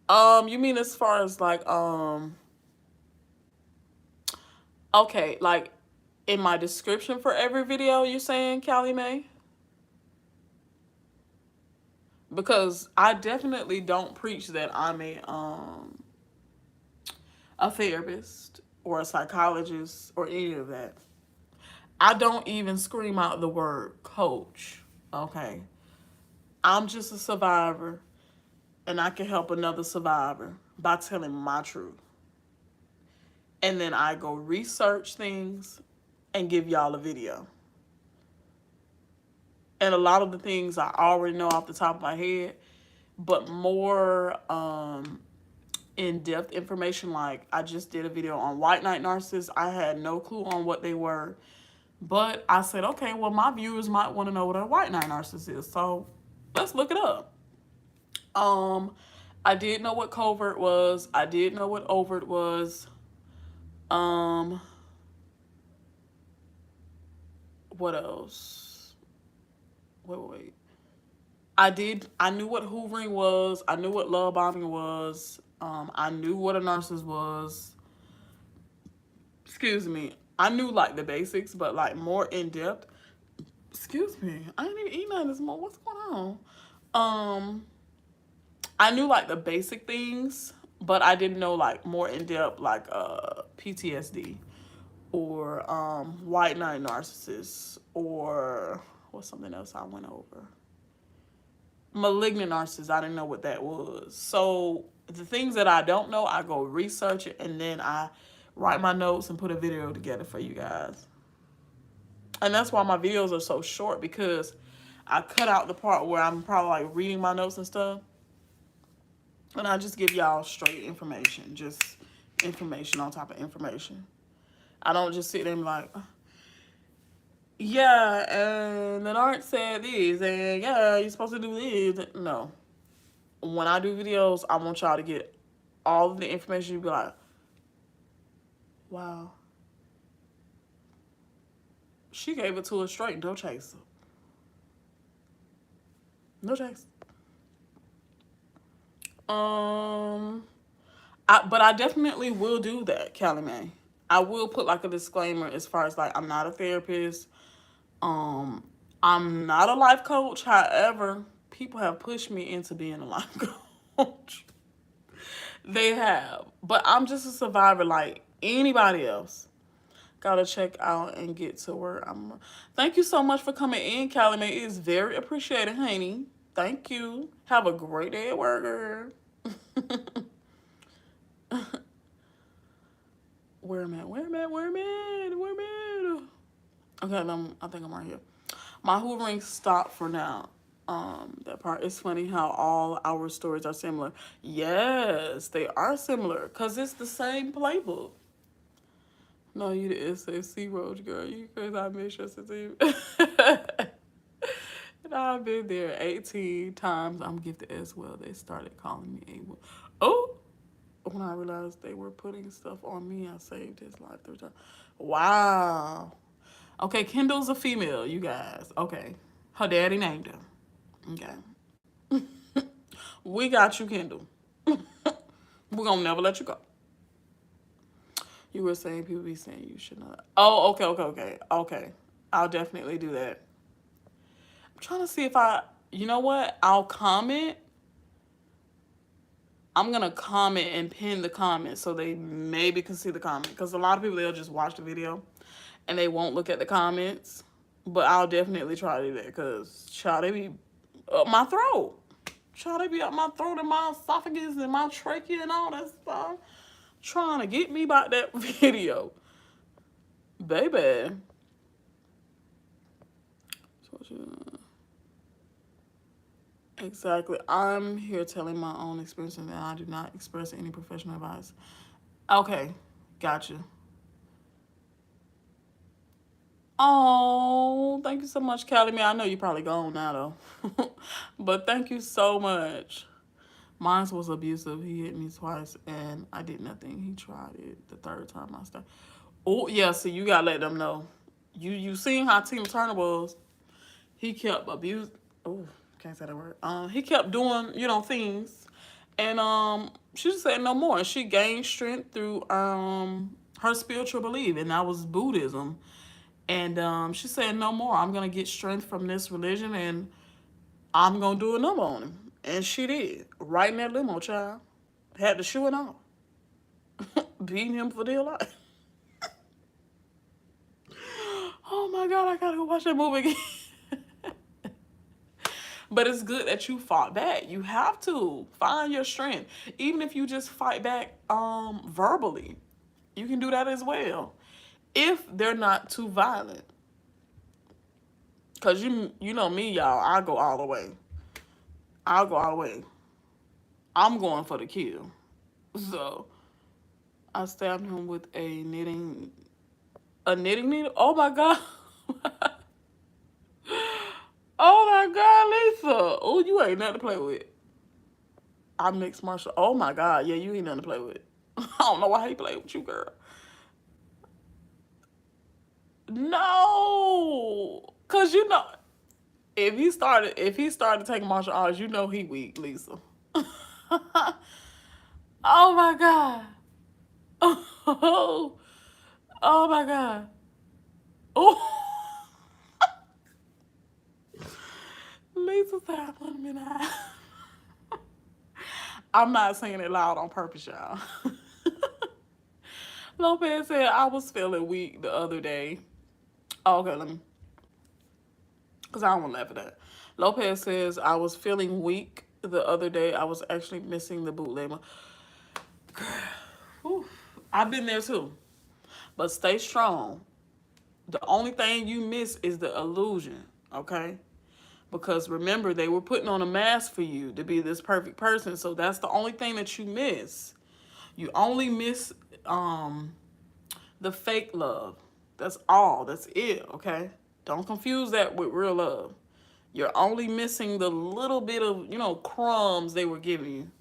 You mean as far as like okay, like in my description for every video you're saying, Callie Mae? Because I definitely don't preach that I'm a therapist or a psychologist or any of that. I don't even scream out the word coach, okay? I'm just a survivor, and I can help another survivor by telling my truth. And then I go research things and give y'all a video. And a lot of the things I already know off the top of my head, but more in-depth information, like I just did a video on white knight narcissists. I had no clue on what they were. But I said, okay, well, my viewers might want to know what a white knight narcissist is. So let's look it up. I did know what covert was. I did know what overt was. What else? Wait. I knew what hoovering was. I knew what love bombing was. I knew what a narcissist was. Excuse me. I knew like the basics, but like more in depth. Excuse me. I didn't even eat none this morning. What's going on? I knew like the basic things, but I didn't know like more in depth like PTSD or white knight narcissists or what's something else I went over. Malignant narcissist, I didn't know what that was. So the things that I don't know, I go research it and then I write my notes and put a video together for you guys. And that's why my videos are so short, because I cut out the part where I'm probably like reading my notes and stuff. And I just give y'all straight information, just information on top of information. I don't just sit there and be like, yeah, and the Narc said this, and yeah, you're supposed to do this. No. When I do videos, I want y'all to get all of the information. You be like, wow, she gave it to us straight. No chaser. No chaser. Um, but I definitely will do that, Callie Mae. I will put like a disclaimer as far as like I'm not a therapist. Um, I'm not a life coach. However, people have pushed me into being a life coach. They have, but I'm just a survivor like anybody else. Gotta check out and get to where I'm. Thank you so much for coming in, Callie Mae. It is very appreciated, honey. Thank you. Have a great day at work, girl. Where am I? Where am I? Where am I? Where am I? Okay, I think I'm right here. My hoovering stopped for now. That part. It's funny how all our stories are similar. Yes, they are similar because it's the same playbook. No, you the SAC Roach girl. You cause I miss your sense of humor. And I've been there 18 times. I'm gifted as well. They started calling me a oh. When I realized they were putting stuff on me, I saved his life 3 times. Wow. Okay, Kendall's a female, you guys. Okay. Her daddy named him. Okay. We got you, Kendall. We're gonna never let you go. You were saying people be saying you should not. Oh, okay. I'll definitely do that. I'm trying to see if you know what? I'll comment. I'm gonna comment and pin the comment so they maybe can see the comment. Because a lot of people, they'll just watch the video and they won't look at the comments. But I'll definitely try to do that because, child, they be up my throat. Child, they be up my throat and my esophagus and my trachea and all that stuff. Trying to get me about that video. Baby. Exactly. I'm here telling my own experience and I do not express any professional advice. Okay. Gotcha. Oh, thank you so much, Callie Mae. I know you're probably gone now, though. But thank you so much. Mine was abusive. He hit me twice, and I did nothing. He tried it the third time I started. Oh, yeah, see, you got to let them know. You seen how Tina Turner was. He kept abusing. Oh, can't say that word. He kept doing, things. And she just said no more. And she gained strength through her spiritual belief, and that was Buddhism. And she said, no more. I'm going to get strength from this religion and I'm going to do a number on him. And she did. Right in that limo, child. Had to shoe it off. Beating him for dear life. Oh my God, I got to go watch that movie again. But it's good that you fought back. You have to find your strength. Even if you just fight back verbally, you can do that as well. If they're not too violent. Because you know me, y'all. I go all the way. I'll go all the way. I'm going for the kill. So I stabbed him with a knitting needle. Oh my God. Oh my God, Lisa. Oh, you ain't nothing to play with. I mixed martial. Oh my God. Yeah, you ain't nothing to play with. I don't know why he played with you, girl. No. Cause if he started taking martial arts, you know he weak, Lisa. Oh my God. Oh, oh my God. Oh. Lisa said I put him in the eye. I'm not saying it loud on purpose, y'all. Lopez said I was feeling weak the other day. Oh, okay, because I don't want to laugh at that. Lopez says I was feeling weak the other day. I was actually missing the bootleg. Girl, I've been there too. But stay strong. The only thing you miss is the illusion, okay? Because remember, they were putting on a mask for you to be this perfect person. So that's the only thing that you miss. You only miss the fake love. That's all. That's it, okay? Don't confuse that with real love. You're only missing the little bit of, crumbs they were giving you.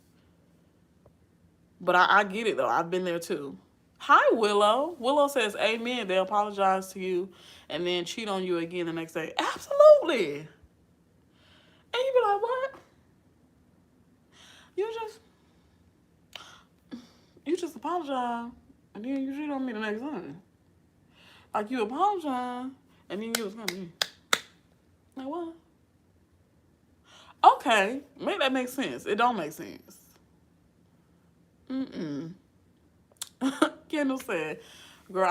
But I get it, though. I've been there, too. Hi, Willow. Willow says, amen. They apologize to you and then cheat on you again the next day. Absolutely. And you be like, what? You just apologize and then you cheat on me the next day. Like, you apologize and then you was gonna be like, what? Okay, make that make sense. It don't make sense. Kendall said, girl,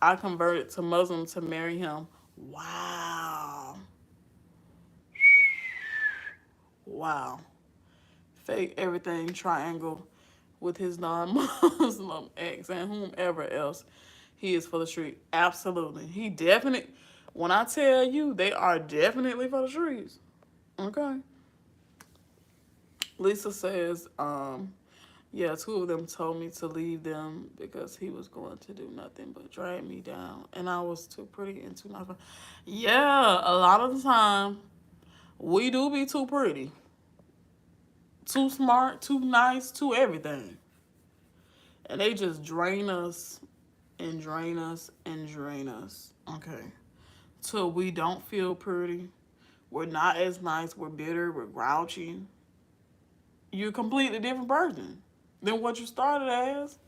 I converted to Muslim to marry him. Wow. Wow. Fake everything triangle with his non-Muslim ex and whomever else he is for the street. Absolutely. He definitely, when I tell you, they are definitely for the streets. Okay. Lisa says, yeah, two of them told me to leave them because he was going to do nothing but drag me down. And I was too pretty and too nice. Yeah, a lot of the time, we do be too pretty. Too smart, too nice, too everything. And they just drain us and drain us and drain us. Okay. Till we don't feel pretty. We're not as nice. We're bitter. We're grouchy. You're a completely different person than what you started as.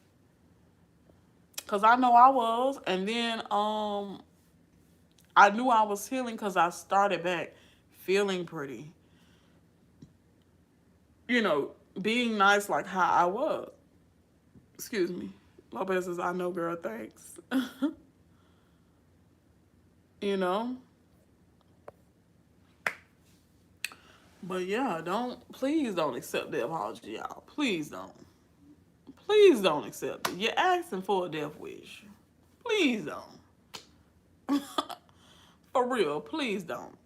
Because I know I was. And then I knew I was healing because I started back feeling pretty. Being nice like how I was. Excuse me. Lopez says, I know, girl, thanks. But yeah, please don't accept the apology, y'all. Please don't. Please don't accept it. You're asking for a death wish. Please don't. For real, please don't.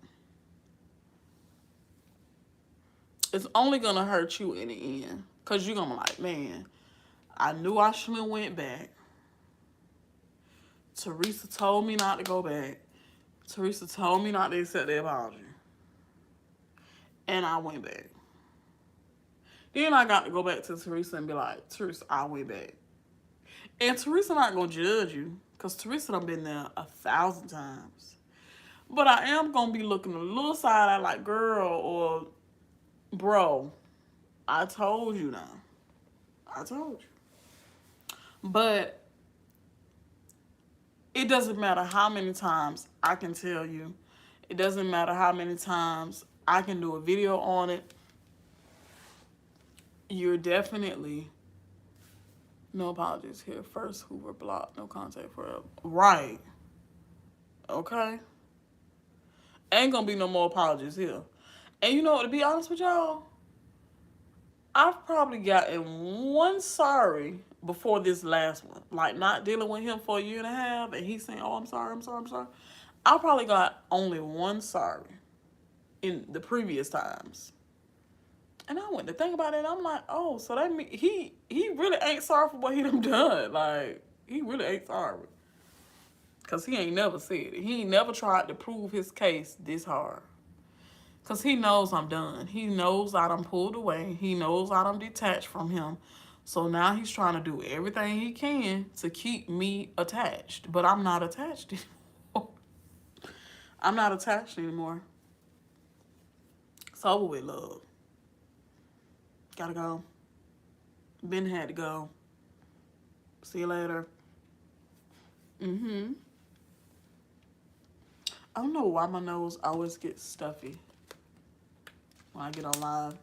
It's only going to hurt you in the end. Because you're going to be like, man, I knew I shouldn't have went back. Teresa told me not to go back. Teresa told me not to accept the apology. And I went back. Then I got to go back to Teresa and be like, Teresa, I went back. And Teresa not going to judge you. Because Teresa done been there 1,000 times. But I am going to be looking a little side eye like, girl, or bro, I told you now. I told you. But it doesn't matter how many times I can tell you. It doesn't matter how many times I can do a video on it. You're definitely, no apologies here. First, who were blocked, no contact forever. Right. Okay. Ain't gonna be no more apologies here. And to be honest with y'all, I've probably gotten one sorry before this last one. Like, not dealing with him for 1.5 years, and he's saying, oh, I'm sorry. I probably got only one sorry in the previous times. And I went to think about it, and I'm like, oh, so that means he really ain't sorry for what he done. Like, he really ain't sorry. Because he ain't never said it. He ain't never tried to prove his case this hard. Because he knows I'm done. He knows I done pulled away. He knows I done detached from him. So now he's trying to do everything he can to keep me attached. But I'm not attached anymore. I'm not attached anymore. It's over with, love. Gotta go. Ben had to go. See you later. I don't know why my nose always gets stuffy when I get on live.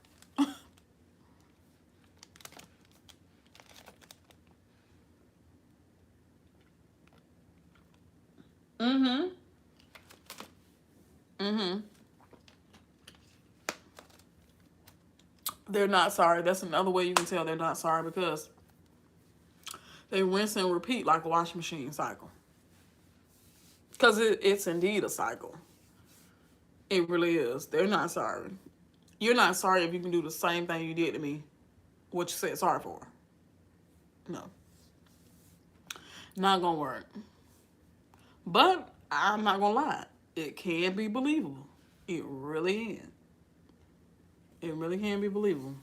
They're not sorry. That's another way you can tell they're not sorry, because they rinse and repeat like a washing machine cycle. Because it's indeed a cycle. It really is. They're not sorry. You're not sorry if you can do the same thing you did to me, what you said sorry for. No. Not gonna work. But I'm not gonna lie. It can be believable. It really can. It really can be believable.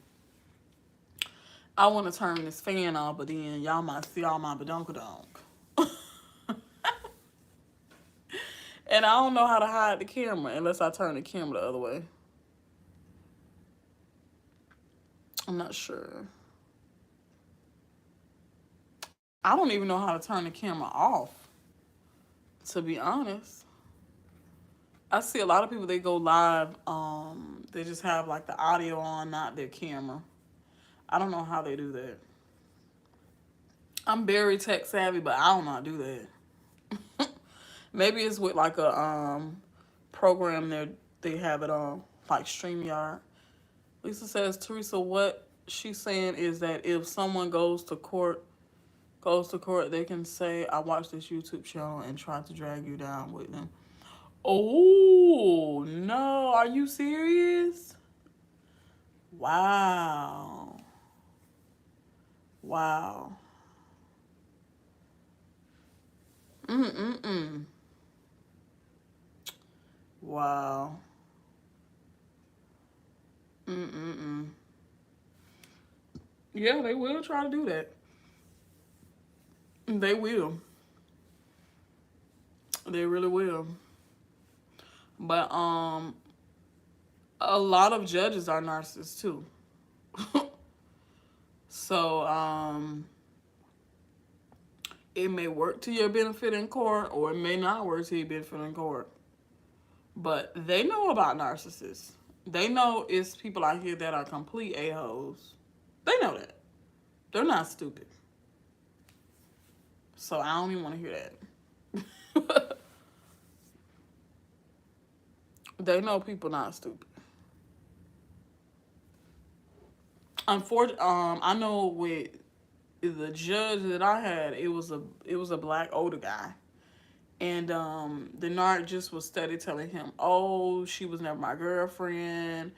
I want to turn this fan off, but then y'all might see all my badunkadonk. And I don't know how to hide the camera unless I turn the camera the other way. I'm not sure. I don't even know how to turn the camera off, to be honest. I see a lot of people, they go live, they just have like the audio on, not their camera. I don't know how they do that. I'm very tech savvy, but I don't know how to do that. Maybe it's with like a program there they have it on, like StreamYard. Lisa says, Teresa, what she's saying is that if someone goes to court, they can say, I watched this YouTube channel and try to drag you down with them. Oh, no. Are you serious? Wow. Wow. Mm-mm-mm. Wow. Mm-mm-mm. Yeah, they will try to do that. They will. They really will. But a lot of judges are narcissists too. So it may work to your benefit in court, or it may not work to your benefit in court. But they know about narcissists. They know it's people out here that are complete a-holes. They know that. They're not stupid. So I don't even want to hear that. They know people not stupid. Unfortunately, I know with the judge that I had, it was a black older guy, and the narc just was steady telling him, "Oh, she was never my girlfriend,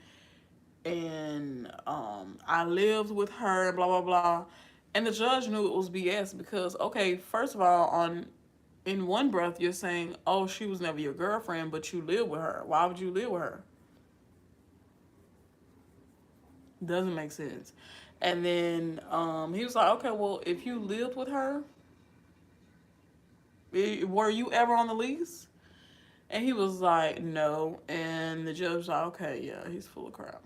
and I lived with her, blah blah blah," and the judge knew it was BS because, okay, first of all, in one breath you're saying, "Oh, she was never your girlfriend, but you live with her. Why would you live with her?" Doesn't make sense. And then he was like, okay, well, if you lived with her, were you ever on the lease? And he was like, no. And the judge was like, okay, yeah, he's full of crap.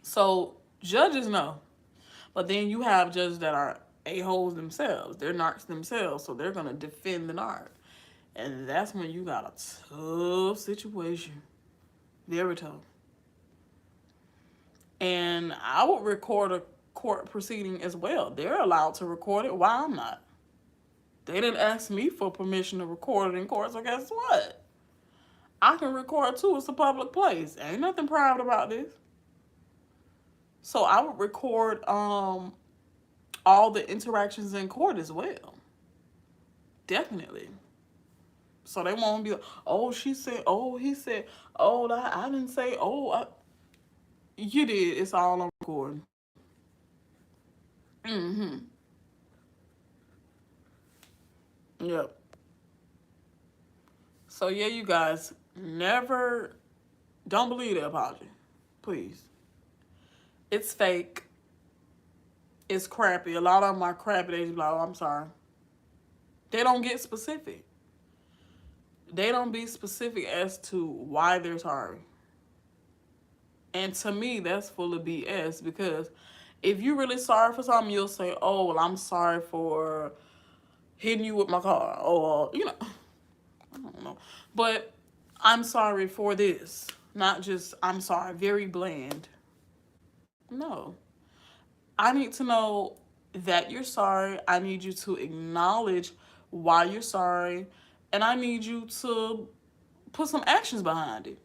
So judges know. But then you have judges that are a-holes themselves. They're narcs themselves. So they're going to defend the narc. And that's when you got a tough situation. Very tough. And I would record a court proceeding as well. They're allowed to record it. Why I'm not? They didn't ask me for permission to record it in court, so guess what? I can record too. It's a public place. Ain't nothing private about this. So I would record all the interactions in court as well. Definitely. So they won't be like, oh, she said, oh, he said, oh, I didn't say, you did. It's all on recording. Mm-hmm. Yep. So yeah, you guys, don't believe the apology. Please. It's fake. It's crappy. A lot of them are crappy. They just be like, oh, I'm sorry. They don't get specific. They don't be specific as to why they're sorry. And to me, that's full of BS, because if you're really sorry for something, you'll say, oh, well, I'm sorry for hitting you with my car. Or, I don't know. But I'm sorry for this. Not just, I'm sorry, very bland. No. I need to know that you're sorry. I need you to acknowledge why you're sorry. And I need you to put some actions behind it.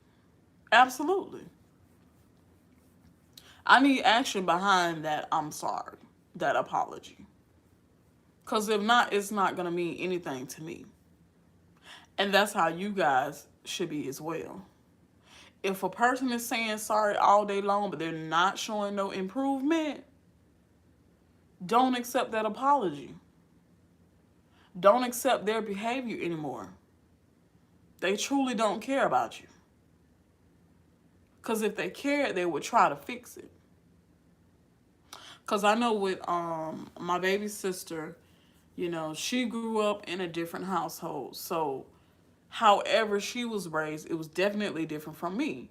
Absolutely. I need action behind that I'm sorry, that apology. Because if not, it's not going to mean anything to me. And that's how you guys should be as well. If a person is saying sorry all day long, but they're not showing no improvement, don't accept that apology. Don't accept their behavior anymore. They truly don't care about you. Because if they cared, they would try to fix it. Because I know with my baby sister, you know, she grew up in a different household. So, however she was raised, it was definitely different from me.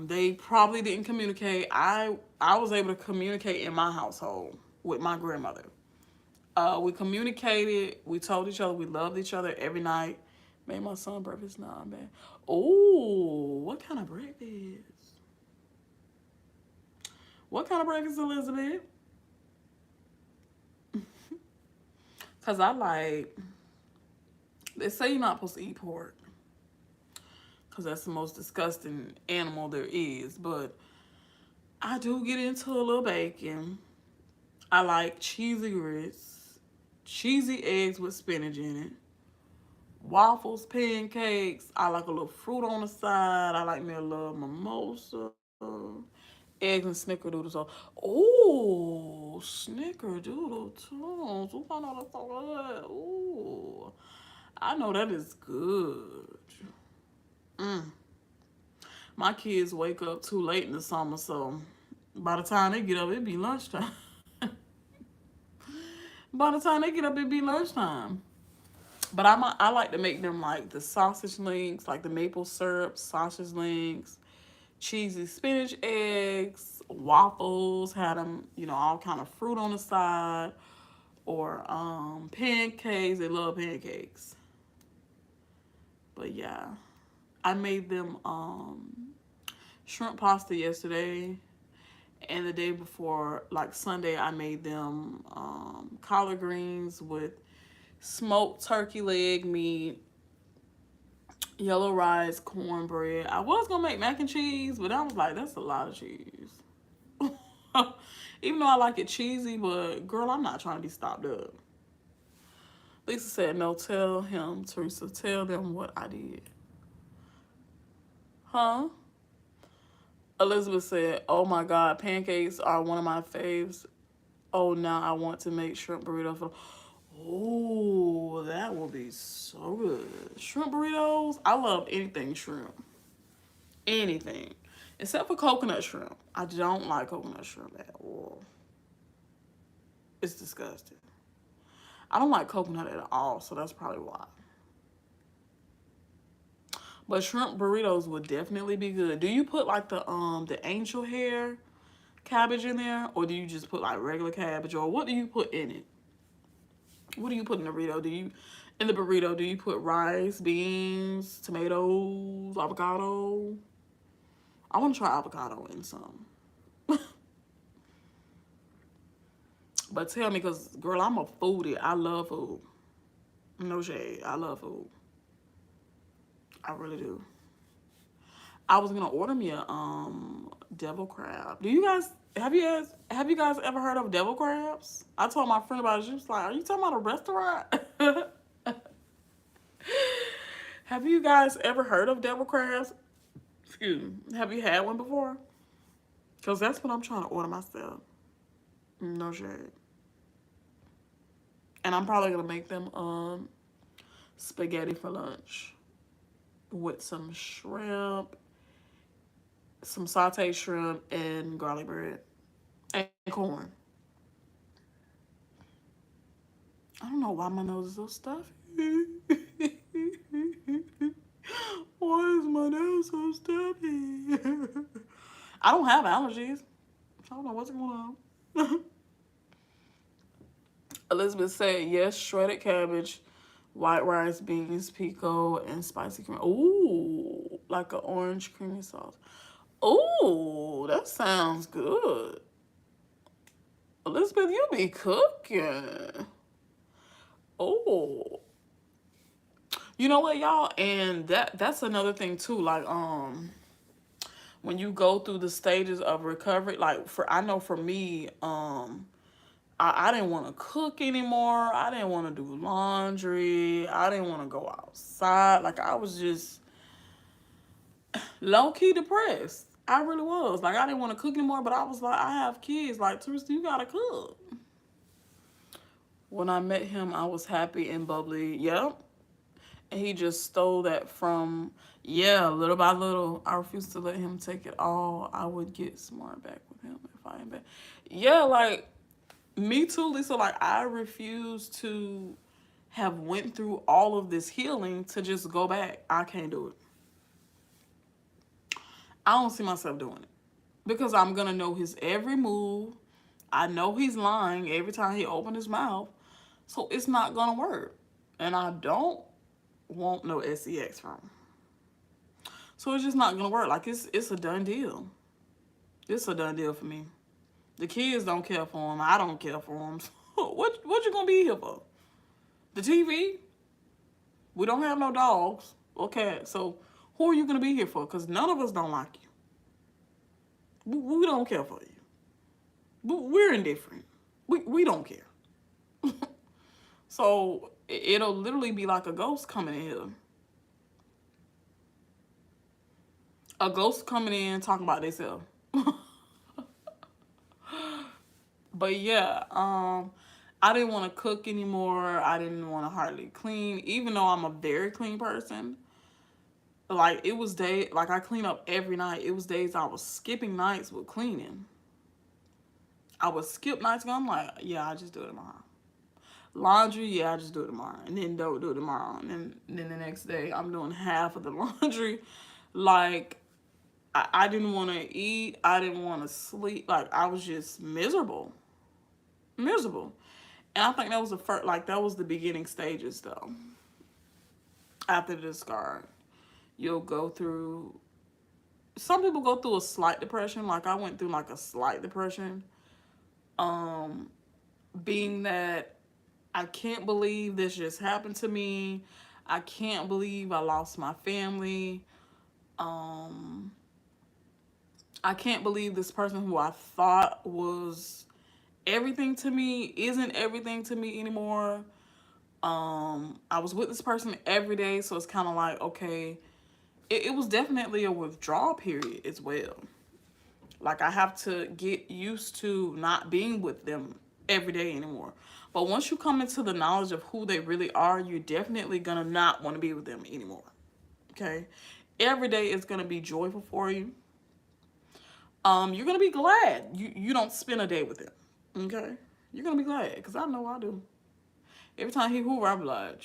They probably didn't communicate. I was able to communicate in my household with my grandmother. We communicated. We told each other we loved each other every night. Made my son breakfast now, man. Oh, what kind of breakfast? What kind of breakfast, Elizabeth? Cause I like. They say you're not supposed to eat pork, cause that's the most disgusting animal there is. But I do get into a little bacon. I like cheesy grits, cheesy eggs with spinach in it, waffles, pancakes. I like a little fruit on the side. I like me a little mimosa, eggs and snickerdoodles. Oh, snickerdoodle tunes. Ooh, I know that's so good. Ooh, I know that is good. Mm. My kids wake up too late in the summer, so by the time they get up, it be lunchtime. By the time they get up, it be lunchtime. But I like to make them like the sausage links, like the maple syrup sausage links, cheesy spinach eggs, waffles, had them, you know, all kind of fruit on the side, or pancakes. They love pancakes. But yeah, I made them shrimp pasta yesterday, and the day before, like Sunday, I made them collard greens with smoked turkey leg meat, yellow rice, cornbread. I was gonna make mac and cheese, but I was like, that's a lot of cheese. Even though I like it cheesy, but girl, I'm not trying to be stopped up. Lisa said, no, tell him, Teresa, tell them what I did. Huh? Elizabeth said, oh my God, pancakes are one of my faves. Oh, now I want to make shrimp burritos. Oh, that will be so good. Shrimp burritos. I love anything shrimp. Anything. Except for coconut shrimp. I don't like coconut shrimp at all. It's disgusting. I don't like coconut at all, so that's probably why. But shrimp burritos would definitely be good. Do you put like the angel hair cabbage in there, or do you just put like regular cabbage, or what do you put in it? What do you put in the burrito? Do you put rice, beans, tomatoes, avocado? I want to try avocado in some. But tell me, because girl, I'm a foodie. I love food. No shade. I love food. I really do. I was gonna order me a devil crab. Do you guys have you guys ever heard of devil crabs? I told my friend about it. She was like, "Are you talking about a restaurant?" Have you guys ever heard of devil crabs? Excuse me. Have you had one before? Cause that's what I'm trying to order myself. No shade. And I'm probably gonna make them spaghetti for lunch with some shrimp, some sauteed shrimp, and garlic bread and corn. I don't know why my nose is so stuffy. Why is my nose so stuffy? I don't have allergies. I don't know what's going on. Elizabeth said, yes, shredded cabbage, white rice, beans, pico, and spicy cream. Ooh, like an orange creamy sauce. Ooh, that sounds good. Elizabeth, you be cooking. Oh. You know what, y'all? And that's another thing too. Like, when you go through the stages of recovery, like I know for me, I didn't want to cook anymore. I didn't want to do laundry. I didn't want to go outside. Like, I was just low-key depressed. I really was. Like, I didn't want to cook anymore, but I was like, I have kids. Like, Teresa, you gotta cook. When I met him, I was happy and bubbly. Yep. He just stole that from, yeah, little by little. I refused to let him take it all. I would get smart back with him if I am back. Yeah, like, me too, Lisa. Like, I refuse to have went through all of this healing to just go back. I can't do it. I don't see myself doing it. Because I'm going to know his every move. I know he's lying every time he opens his mouth. So it's not going to work. And I don't want no sex from him. So it's just not going to work. Like, it's a done deal. It's a done deal for me. The kids don't care for him. I don't care for him. So what you going to be here for? The TV? We don't have no dogs or cats. So who are you going to be here for? Because none of us don't like you. We don't care for you. We're indifferent. We don't care. So it'll literally be like a ghost coming in here. A ghost coming in talking about themselves. But yeah, I didn't want to cook anymore. I didn't want to hardly clean, even though I'm a very clean person. Like, it was like, I clean up every night. It was days I was skipping nights with cleaning. I would skip nights and I'm like, yeah, I'll just do it tomorrow. Laundry, yeah, I just do it tomorrow. And then don't do it tomorrow. And then the next day, I'm doing half of the laundry. Like, I didn't want to eat. I didn't want to sleep. Like, I was just miserable. Miserable. And I think that was the first, like, that was the beginning stages, though. After the discard, you'll go through, some people go through a slight depression. Like, I went through, like, a slight depression. Being that I can't believe this just happened to me. I can't believe I lost my family. I can't believe this person who I thought was everything to me isn't everything to me anymore. I was with this person every day, so it's kind of like, okay, it was definitely a withdrawal period as well. Like, I have to get used to not being with them every day anymore. But once you come into the knowledge of who they really are, you're definitely going to not want to be with them anymore. Okay? Every day is going to be joyful for you. You're going to be glad you don't spend a day with them. Okay? You're going to be glad, because I know I do. Every time he hoover, I'm like,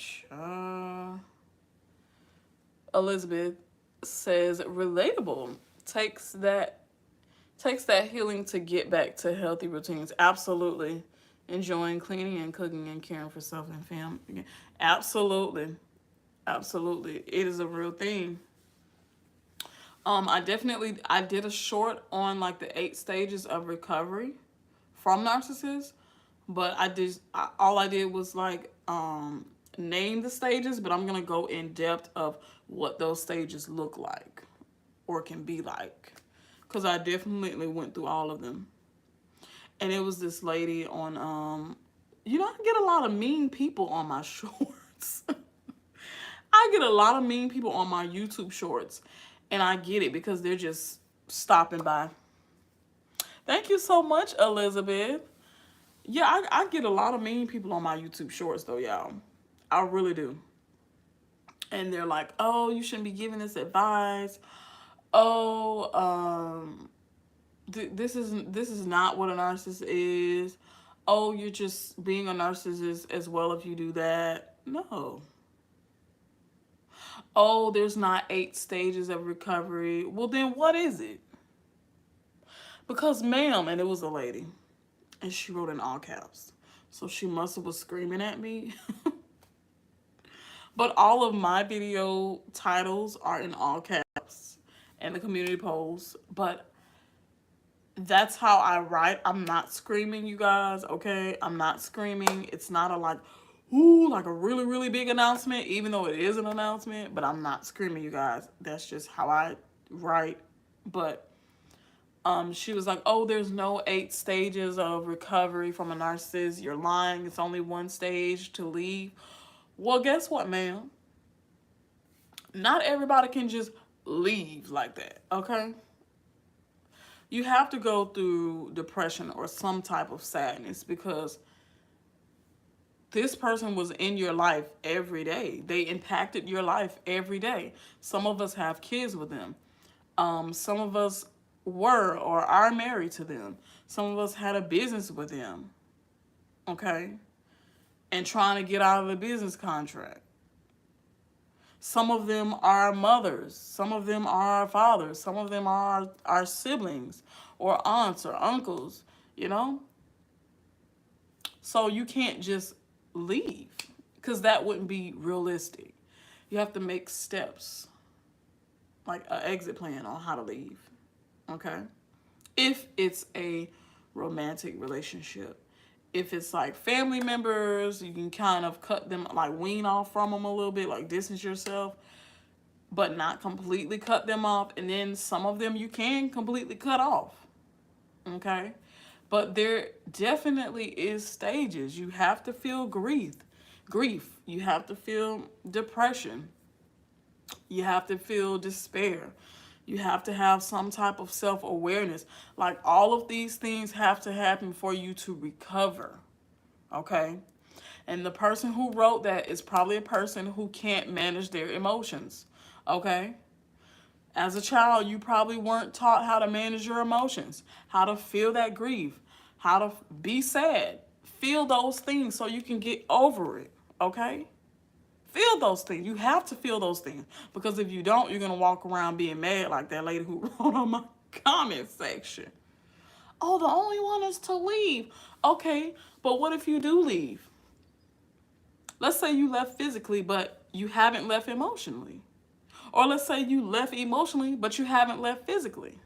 Elizabeth says, relatable. Takes that healing to get back to healthy routines. Absolutely. Enjoying cleaning and cooking and caring for self and family. Absolutely. Absolutely. It is a real thing. I did a short on, like, the 8 stages of recovery from narcissists, but all I did was, like, name the stages, but I'm going to go in depth of what those stages look like or can be like, because I definitely went through all of them. And it was this lady on, I get a lot of mean people on my shorts. I get a lot of mean people on my YouTube shorts. And I get it, because they're just stopping by. Thank you so much, Elizabeth. Yeah, I get a lot of mean people on my YouTube shorts, though, y'all. I really do. And they're like, oh, you shouldn't be giving this advice. Oh, this is not what a narcissist is. Oh, you're just being a narcissist as well if you do that. No. Oh, there's not 8 stages of recovery. Well, then what is it? Because, ma'am, and it was a lady, and she wrote in all caps, so she must have was screaming at me. But all of my video titles are in all caps and the community posts. But that's how I write. I'm not screaming, you guys, okay? I'm not screaming. It's not a, like, ooh, like a really, really big announcement, even though it is an announcement. But I'm not screaming, you guys. That's just how I write. But she was like, oh, there's no 8 stages of recovery from a narcissist. You're lying. It's only 1 stage to leave. Well, guess what, ma'am? Not everybody can just leave like that, okay? You have to go through depression or some type of sadness, because This person was in your life every day. They impacted your life every day. Some of us have kids with them. Some of us were or are married to them. Some of us had a business with them. Okay? And trying to get out of the business contract. Some of them are mothers. Some of them are fathers. Some of them are our siblings or aunts or uncles, you know? So you can't just leave because that wouldn't be realistic. You have to make steps, like an exit plan on how to leave, okay? If it's a romantic relationship. If it's like family members, you can kind of cut them, like wean off from them a little bit, like distance yourself, but not completely cut them off. And then some of them you can completely cut off, okay? But there definitely is stages. You have to feel grief. You have to feel depression. You have to feel despair. You have to have some type of self-awareness. Like all of these things have to happen for you to recover. Okay? And the person who wrote that is probably a person who can't manage their emotions. Okay? As a child, you probably weren't taught how to manage your emotions, how to feel that grief, how to be sad. Feel those things so you can get over it. Okay? Feel those things. You have to feel those things. Because if you don't, you're going to walk around being mad like that lady who wrote on my comment section. Oh, the only one is to leave. Okay, but what if you do leave? Let's say you left physically, but you haven't left emotionally. Or let's say you left emotionally, but you haven't left physically.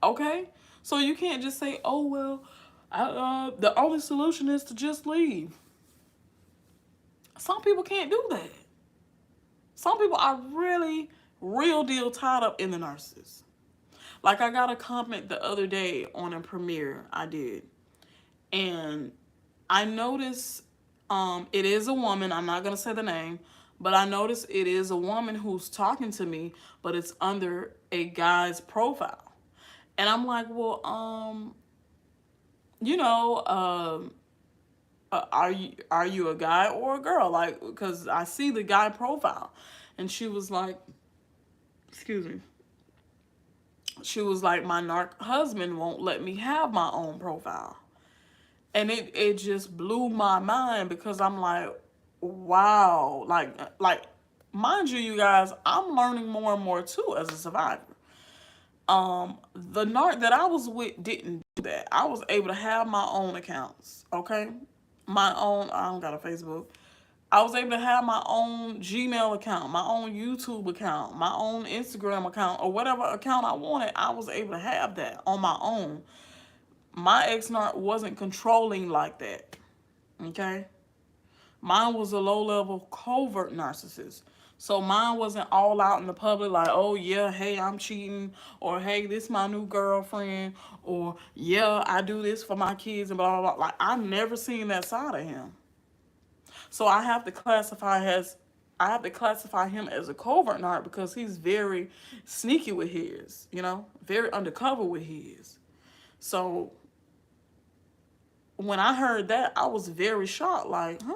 Okay? So you can't just say, oh, well, the only solution is to just leave. Some people can't do that. Some people are really, real deal tied up in the narcissist. Like I got a comment the other day on a premiere I did. And I noticed it is a woman. I'm not going to say the name. But I noticed it is a woman who's talking to me. But it's under a guy's profile. And I'm like, well, you know, are you a guy or a girl? Like, because I see the guy profile. And she was like, excuse me. She was like, my narc husband won't let me have my own profile. And it just blew my mind because I'm like, wow. Like, mind you, you guys, I'm learning more and more too as a survivor. The narc that I was with didn't do that. I was able to have my own accounts, okay? My own, I don't got a Facebook. I was able to have my own Gmail account, my own YouTube account, my own Instagram account, or whatever account I wanted. I was able to have that on my own. My ex-narc wasn't controlling like that, okay? Mine was a low-level covert narcissist. So mine wasn't all out in the public like, oh, yeah, hey, I'm cheating, or hey, this is my new girlfriend, or yeah, I do this for my kids, and blah, blah, blah. Like, I've never seen that side of him. So I have to classify him as a covert narc because he's very sneaky with his, you know, very undercover with his. So when I heard that, I was very shocked, like, huh?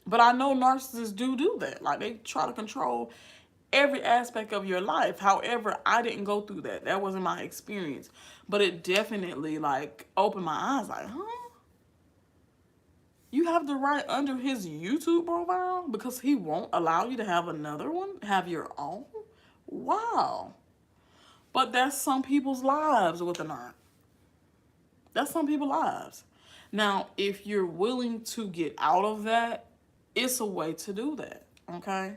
But I know narcissists do that. Like, they try to control every aspect of your life. However, I didn't go through that. That wasn't my experience. But it definitely, like, opened my eyes, like, huh? You have the right under his YouTube profile because he won't allow you to have another one, have your own? Wow. But that's some people's lives with a narc. That's some people's lives. Now, if you're willing to get out of that, it's a way to do that, okay?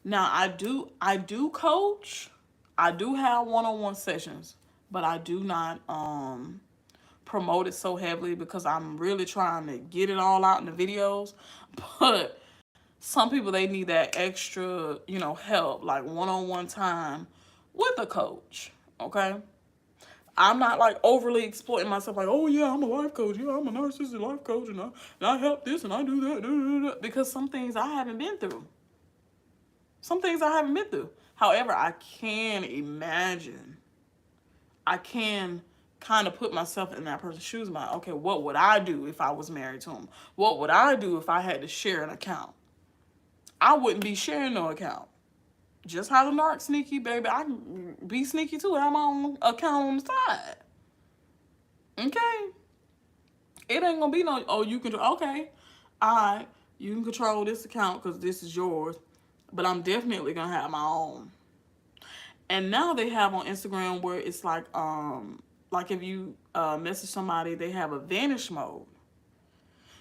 Now, I do coach. I do have one-on-one sessions, but I do not promote it so heavily because I'm really trying to get it all out in the videos. But some people, they need that extra, you know, help, like one-on-one time with a coach, okay? I'm not like overly exploiting myself like, oh yeah, I'm a life coach. Yeah, I'm a narcissistic life coach and I help this and I do that. Because some things I haven't been through. Some things I haven't been through. However, I can imagine. I can kind of put myself in that person's shoes. Like, okay, what would I do if I was married to him? What would I do if I had to share an account? I wouldn't be sharing no account. Just how the narc sneaky, baby. I can be sneaky too. I have my own account on the side. Okay? It ain't gonna be no, oh, you can, okay, all right, you can control this account because this is yours, but I'm definitely gonna have my own. And now they have on Instagram where it's like if you message somebody, they have a vanish mode.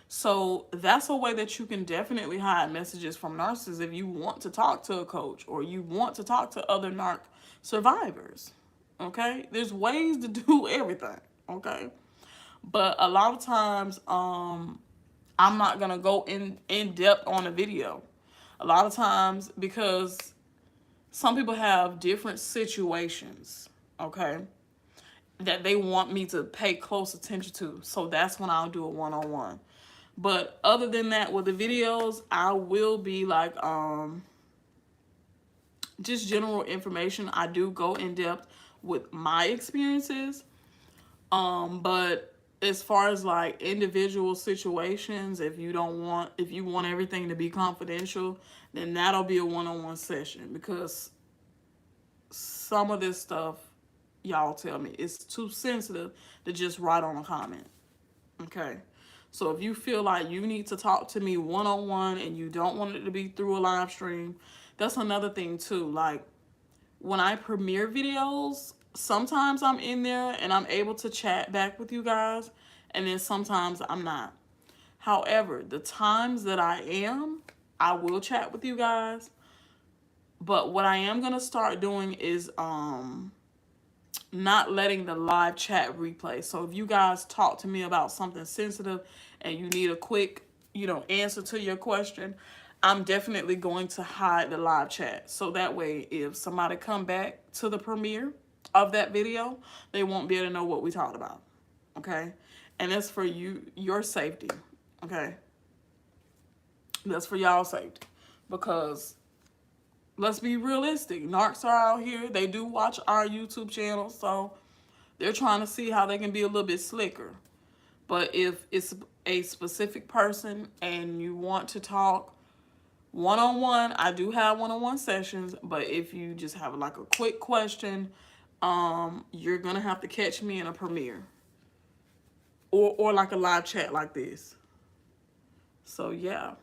So that's a way that you can definitely hide messages from narcissists if you want to talk to a coach or you want to talk to other narc survivors. Okay? There's ways to do everything. Okay? But a lot of times, I'm not gonna go in depth on a video. A lot of times because some people have different situations, okay, that they want me to pay close attention to. So that's when I'll do a one-on-one. But other than that, with the videos, I will be like just general information. I do go in depth with my experiences. But as far as like individual situations, if you want everything to be confidential, then that'll be a one-on-one session, because some of this stuff, y'all tell me, it's too sensitive to just write on a comment. Okay? So if you feel like you need to talk to me one-on-one and you don't want it to be through a live stream, that's another thing too. Like when I premiere videos, sometimes I'm in there and I'm able to chat back with you guys, and then sometimes I'm not. However, the times that I will chat with you guys. But what I am going to start doing is not letting the live chat replay. So if you guys talk to me about something sensitive and you need a quick, answer to your question, I'm definitely going to hide the live chat. So that way, if somebody come back to the premiere of that video, they won't be able to know what we talked about. Okay? And that's for your safety. Okay? That's for y'all's safety. Because let's be realistic. Narcs are out here. They do watch our YouTube channel, so they're trying to see how they can be a little bit slicker. But if it's a specific person and you want to talk one-on-one, I do have one-on-one sessions. But if you just have like a quick question, you're going to have to catch me in a premiere. Or like a live chat like this. So, yeah.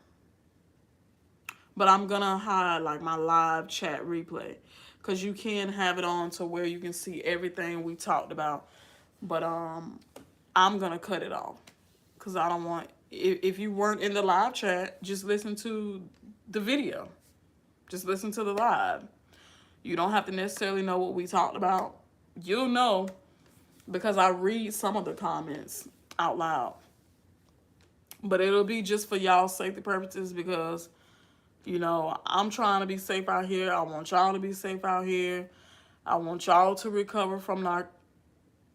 But I'm going to hide like my live chat replay, because you can have it on to where you can see everything we talked about. But I'm going to cut it off, because I don't want, if you weren't in the live chat, just listen to the video. Just listen to the live. You don't have to necessarily know what we talked about. You'll know because I read some of the comments out loud. But it'll be just for y'all's safety purposes, because I'm trying to be safe out here. I want y'all to be safe out here. I want y'all to recover from Narc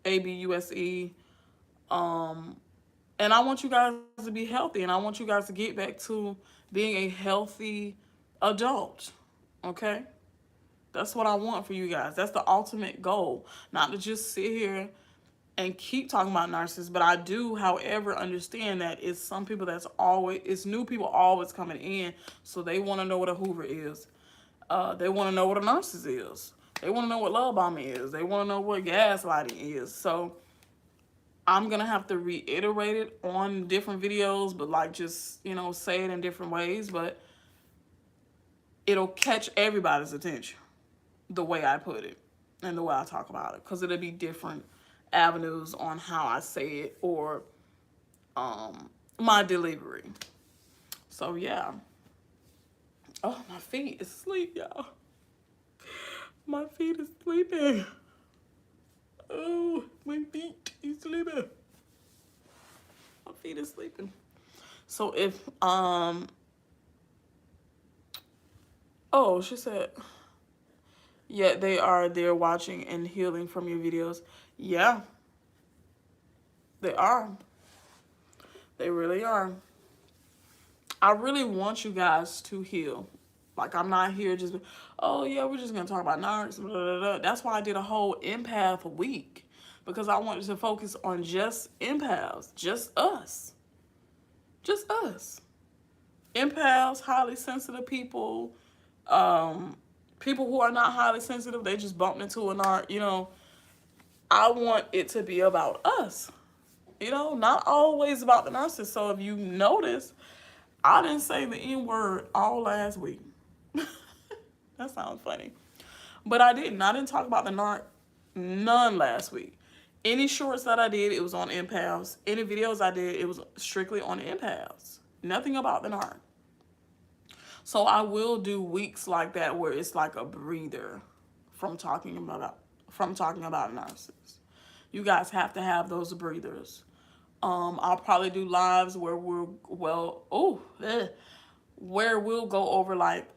ABUSE. And I want you guys to be healthy. And I want you guys to get back to being a healthy adult. Okay? That's what I want for you guys. That's the ultimate goal. Not to just sit here and keep talking about narcissists, but I do, however, understand that it's some people it's new people always coming in, so they want to know what a Hoover is. They want to know what a narcissist is. They want to know what love bombing is. They want to know what gaslighting is. So I'm going to have to reiterate it on different videos, but like just, say it in different ways, but it'll catch everybody's attention the way I put it and the way I talk about it, because it'll be different avenues on how I say it, or my delivery. So yeah. Oh, my feet is asleep, y'all. My feet is sleeping. Oh, my feet is sleeping. My feet is sleeping. So if oh, she said, yeah, they are there watching and healing from your videos. Yeah, they are. They really are. I really want you guys to heal. Like, I'm not here just, oh, yeah, we're just going to talk about narcs. Blah, blah, blah. That's why I did a whole empath week. because I wanted to focus on just empaths, just us. Just us. Empaths, highly sensitive people, people who are not highly sensitive, they just bumped into an art, you know. I want it to be about us, you know, not always about the narcissist. So if you notice, I didn't say the N word all last week. That sounds funny. But I didn't. I didn't talk about the narc none last week. Any shorts that I did, it was on empaths. Any videos I did, it was strictly on empaths. Nothing about the narc. So I will do weeks like that where it's like a breather from talking about a narcissist. You guys have to have those breathers. I'll probably do lives where where we'll go over like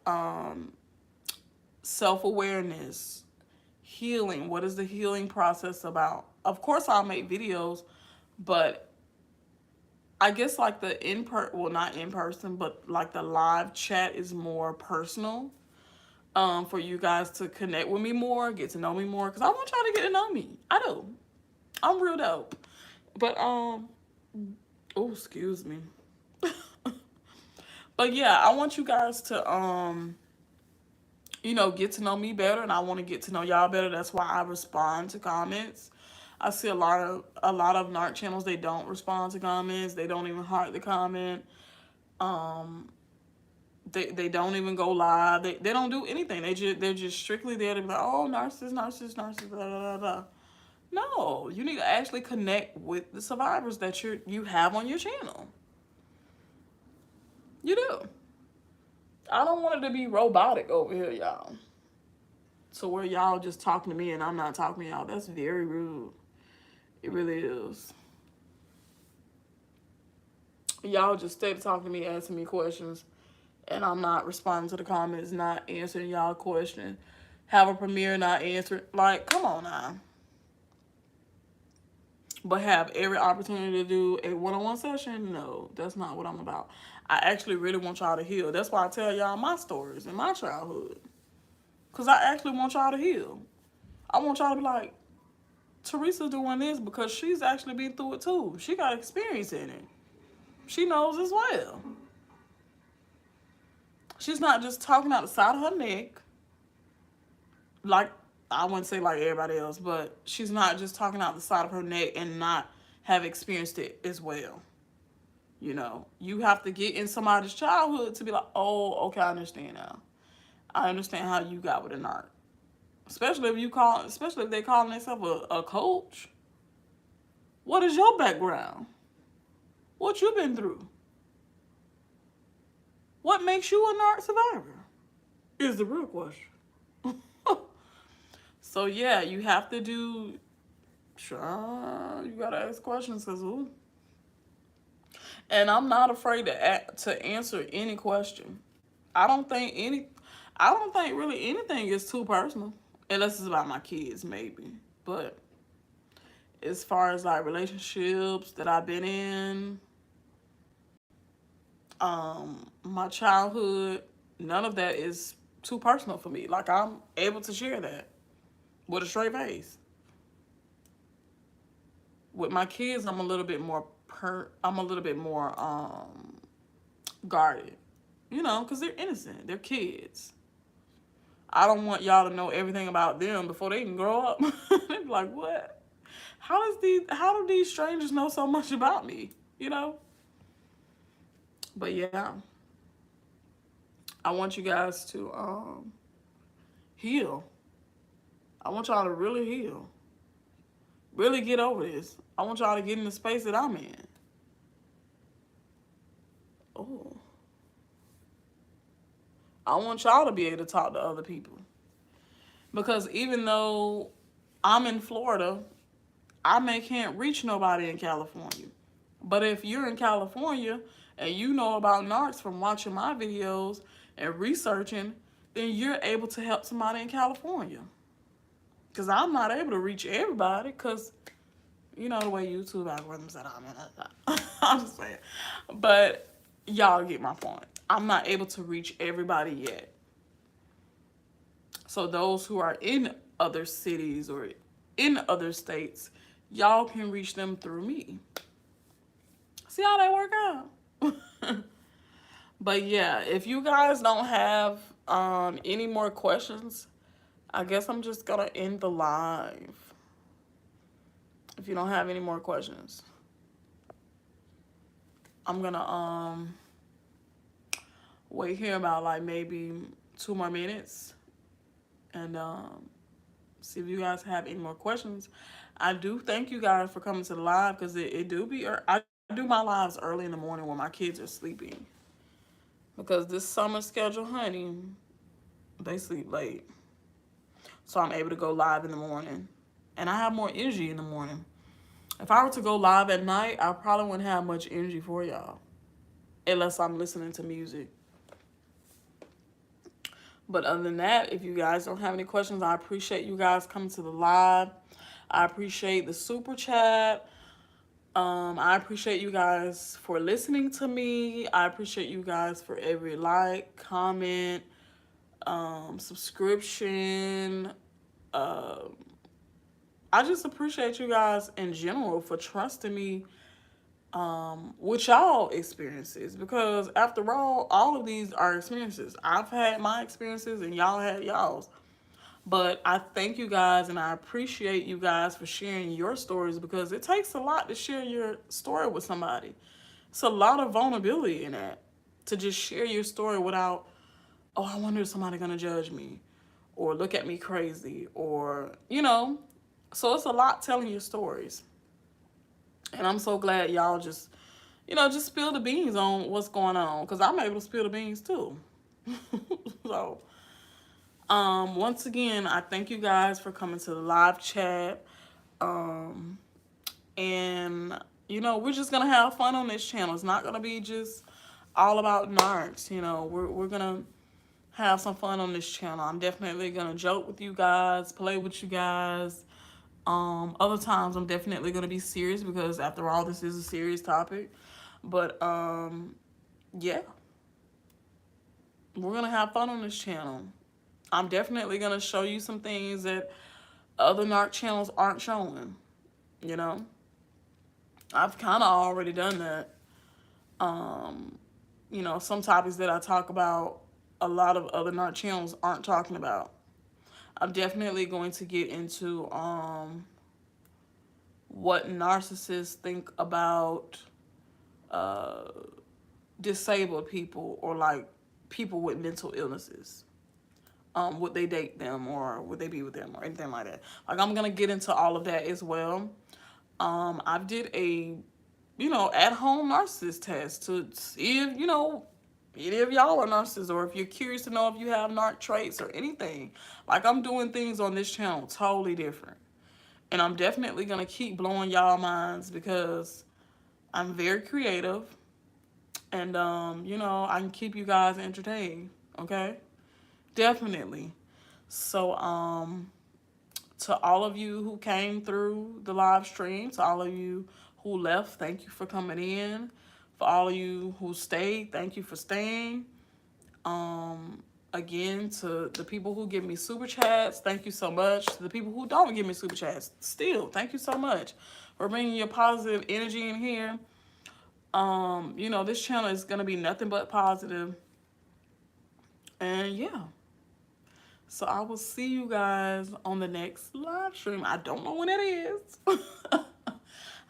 self-awareness, healing. What is the healing process about? Of course, I'll make videos, but I guess like not in person, but like the live chat is more personal. For you guys to connect with me more, get to know me more, because I want y'all to get to know me. I do. I'm real dope. But excuse me. But yeah, I want you guys to you know, get to know me better, and I want to get to know y'all better. That's why I respond to comments. I see a lot of narc channels, they don't respond to comments. They don't even heart the comment. They don't even go live. They don't do anything. They're just strictly there to be like, oh, narcissist, blah, blah, blah, blah. No, you need to actually connect with the survivors that you have on your channel. You do. I don't want it to be robotic over here, y'all. So where y'all just talking to me and I'm not talking to y'all, that's very rude. It really is. Y'all just stay talking to me, asking me questions, and I'm not responding to the comments, not answering y'all question. Have a premiere, not answer. Like, come on now. But have every opportunity to do a one-on-one session? No, that's not what I'm about. I actually really want y'all to heal. That's why I tell y'all my stories in my childhood. Because I actually want y'all to heal. I want y'all to be like, Teresa's doing this because she's actually been through it too. She got experience in it. She knows as well. She's not just talking out the side of her neck. Like, I wouldn't say like everybody else, but she's not just talking out the side of her neck and not have experienced it as well. You know, you have to get in somebody's childhood to be like, oh, okay, I understand now. I understand how you got with a narc. Especially if they calling themselves a coach. What is your background? What you been through? What makes you a narc survivor? Is the real question. So yeah, you have to do. Sure, you gotta ask questions, cause ooh. And I'm not afraid to answer any question. I don't think really anything is too personal, unless it's about my kids, maybe. But as far as like relationships that I've been in, my childhood, none of that is too personal for me. Like, I'm able to share that with a straight face. With my kids, I'm a little bit more guarded, you know, because they're innocent. They're kids. I don't want y'all to know everything about them before they can grow up. They'd be like, what? How do these strangers know so much about me? You know? But yeah. I want you guys to heal. I want y'all to really heal. Really get over this. I want y'all to get in the space that I'm in. Oh. I want y'all to be able to talk to other people. Because even though I'm in Florida, can't reach nobody in California. But if you're in California and you know about narcs from watching my videos and researching, then you're able to help somebody in California. Because I'm not able to reach everybody because, you know, the way YouTube algorithms that I'm in. I'm just saying. But y'all get my point. I'm not able to reach everybody yet. So those who are in other cities or in other states, y'all can reach them through me. See how that work out? But yeah, if you guys don't have any more questions, I guess I'm just gonna end the live. If you don't have any more questions, I'm gonna wait here about like maybe 2 more minutes and see if you guys have any more questions. I do thank you guys for coming to the live because it do be, I do my lives early in the morning when my kids are sleeping. Because this summer schedule, honey, they sleep late. So I'm able to go live in the morning. And I have more energy in the morning. If I were to go live at night, I probably wouldn't have much energy for y'all. Unless I'm listening to music. But other than that, if you guys don't have any questions, I appreciate you guys coming to the live. I appreciate the super chat. I appreciate you guys for listening to me. I appreciate you guys for every like, comment, subscription. I just appreciate you guys in general for trusting me with y'all experiences, because after all of these are experiences. I've had my experiences and y'all had y'all's. But I thank you guys and I appreciate you guys for sharing your stories, because it takes a lot to share your story with somebody. It's a lot of vulnerability in that, to just share your story without, oh, I wonder if somebody's going to judge me or look at me crazy or, So it's a lot telling your stories. And I'm so glad y'all just, just spill the beans on what's going on, because I'm able to spill the beans too. So, once again, I thank you guys for coming to the live chat. And, we're just going to have fun on this channel. It's not going to be just all about narcs. We're going to have some fun on this channel. I'm definitely going to joke with you guys, play with you guys. Other times I'm definitely going to be serious, because after all, this is a serious topic. But, yeah. We're going to have fun on this channel. I'm definitely going to show you some things that other narc channels aren't showing, I've kind of already done that. Some topics that I talk about, a lot of other narc channels aren't talking about. I'm definitely going to get into what narcissists think about disabled people, or like people with mental illnesses. Would they date them, or would they be with them, or anything like that? Like, I'm gonna get into all of that as well. I did a at-home narcissist test to see if any of y'all are narcissists, or if you're curious to know if you have narc traits or anything. Like, I'm doing things on this channel totally different, and I'm definitely gonna keep blowing y'all minds, because I'm very creative, and I can keep you guys entertained. Okay, definitely. So to all of you who came through the live stream, to all of you who left, thank you for coming in. For all of you who stayed, thank you for staying. Again, to the people who give me super chats, thank you so much. To the people who don't give me super chats, still, thank you so much for bringing your positive energy in here. This channel is going to be nothing but positive. And yeah. So I will see you guys on the next live stream. I don't know when that is.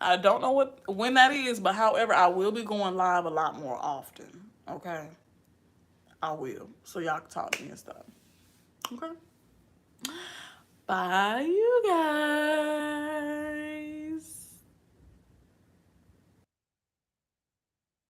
I don't know when that is, but however, I will be going live a lot more often. Okay? I will. So y'all can talk to me and stuff. Okay? Bye.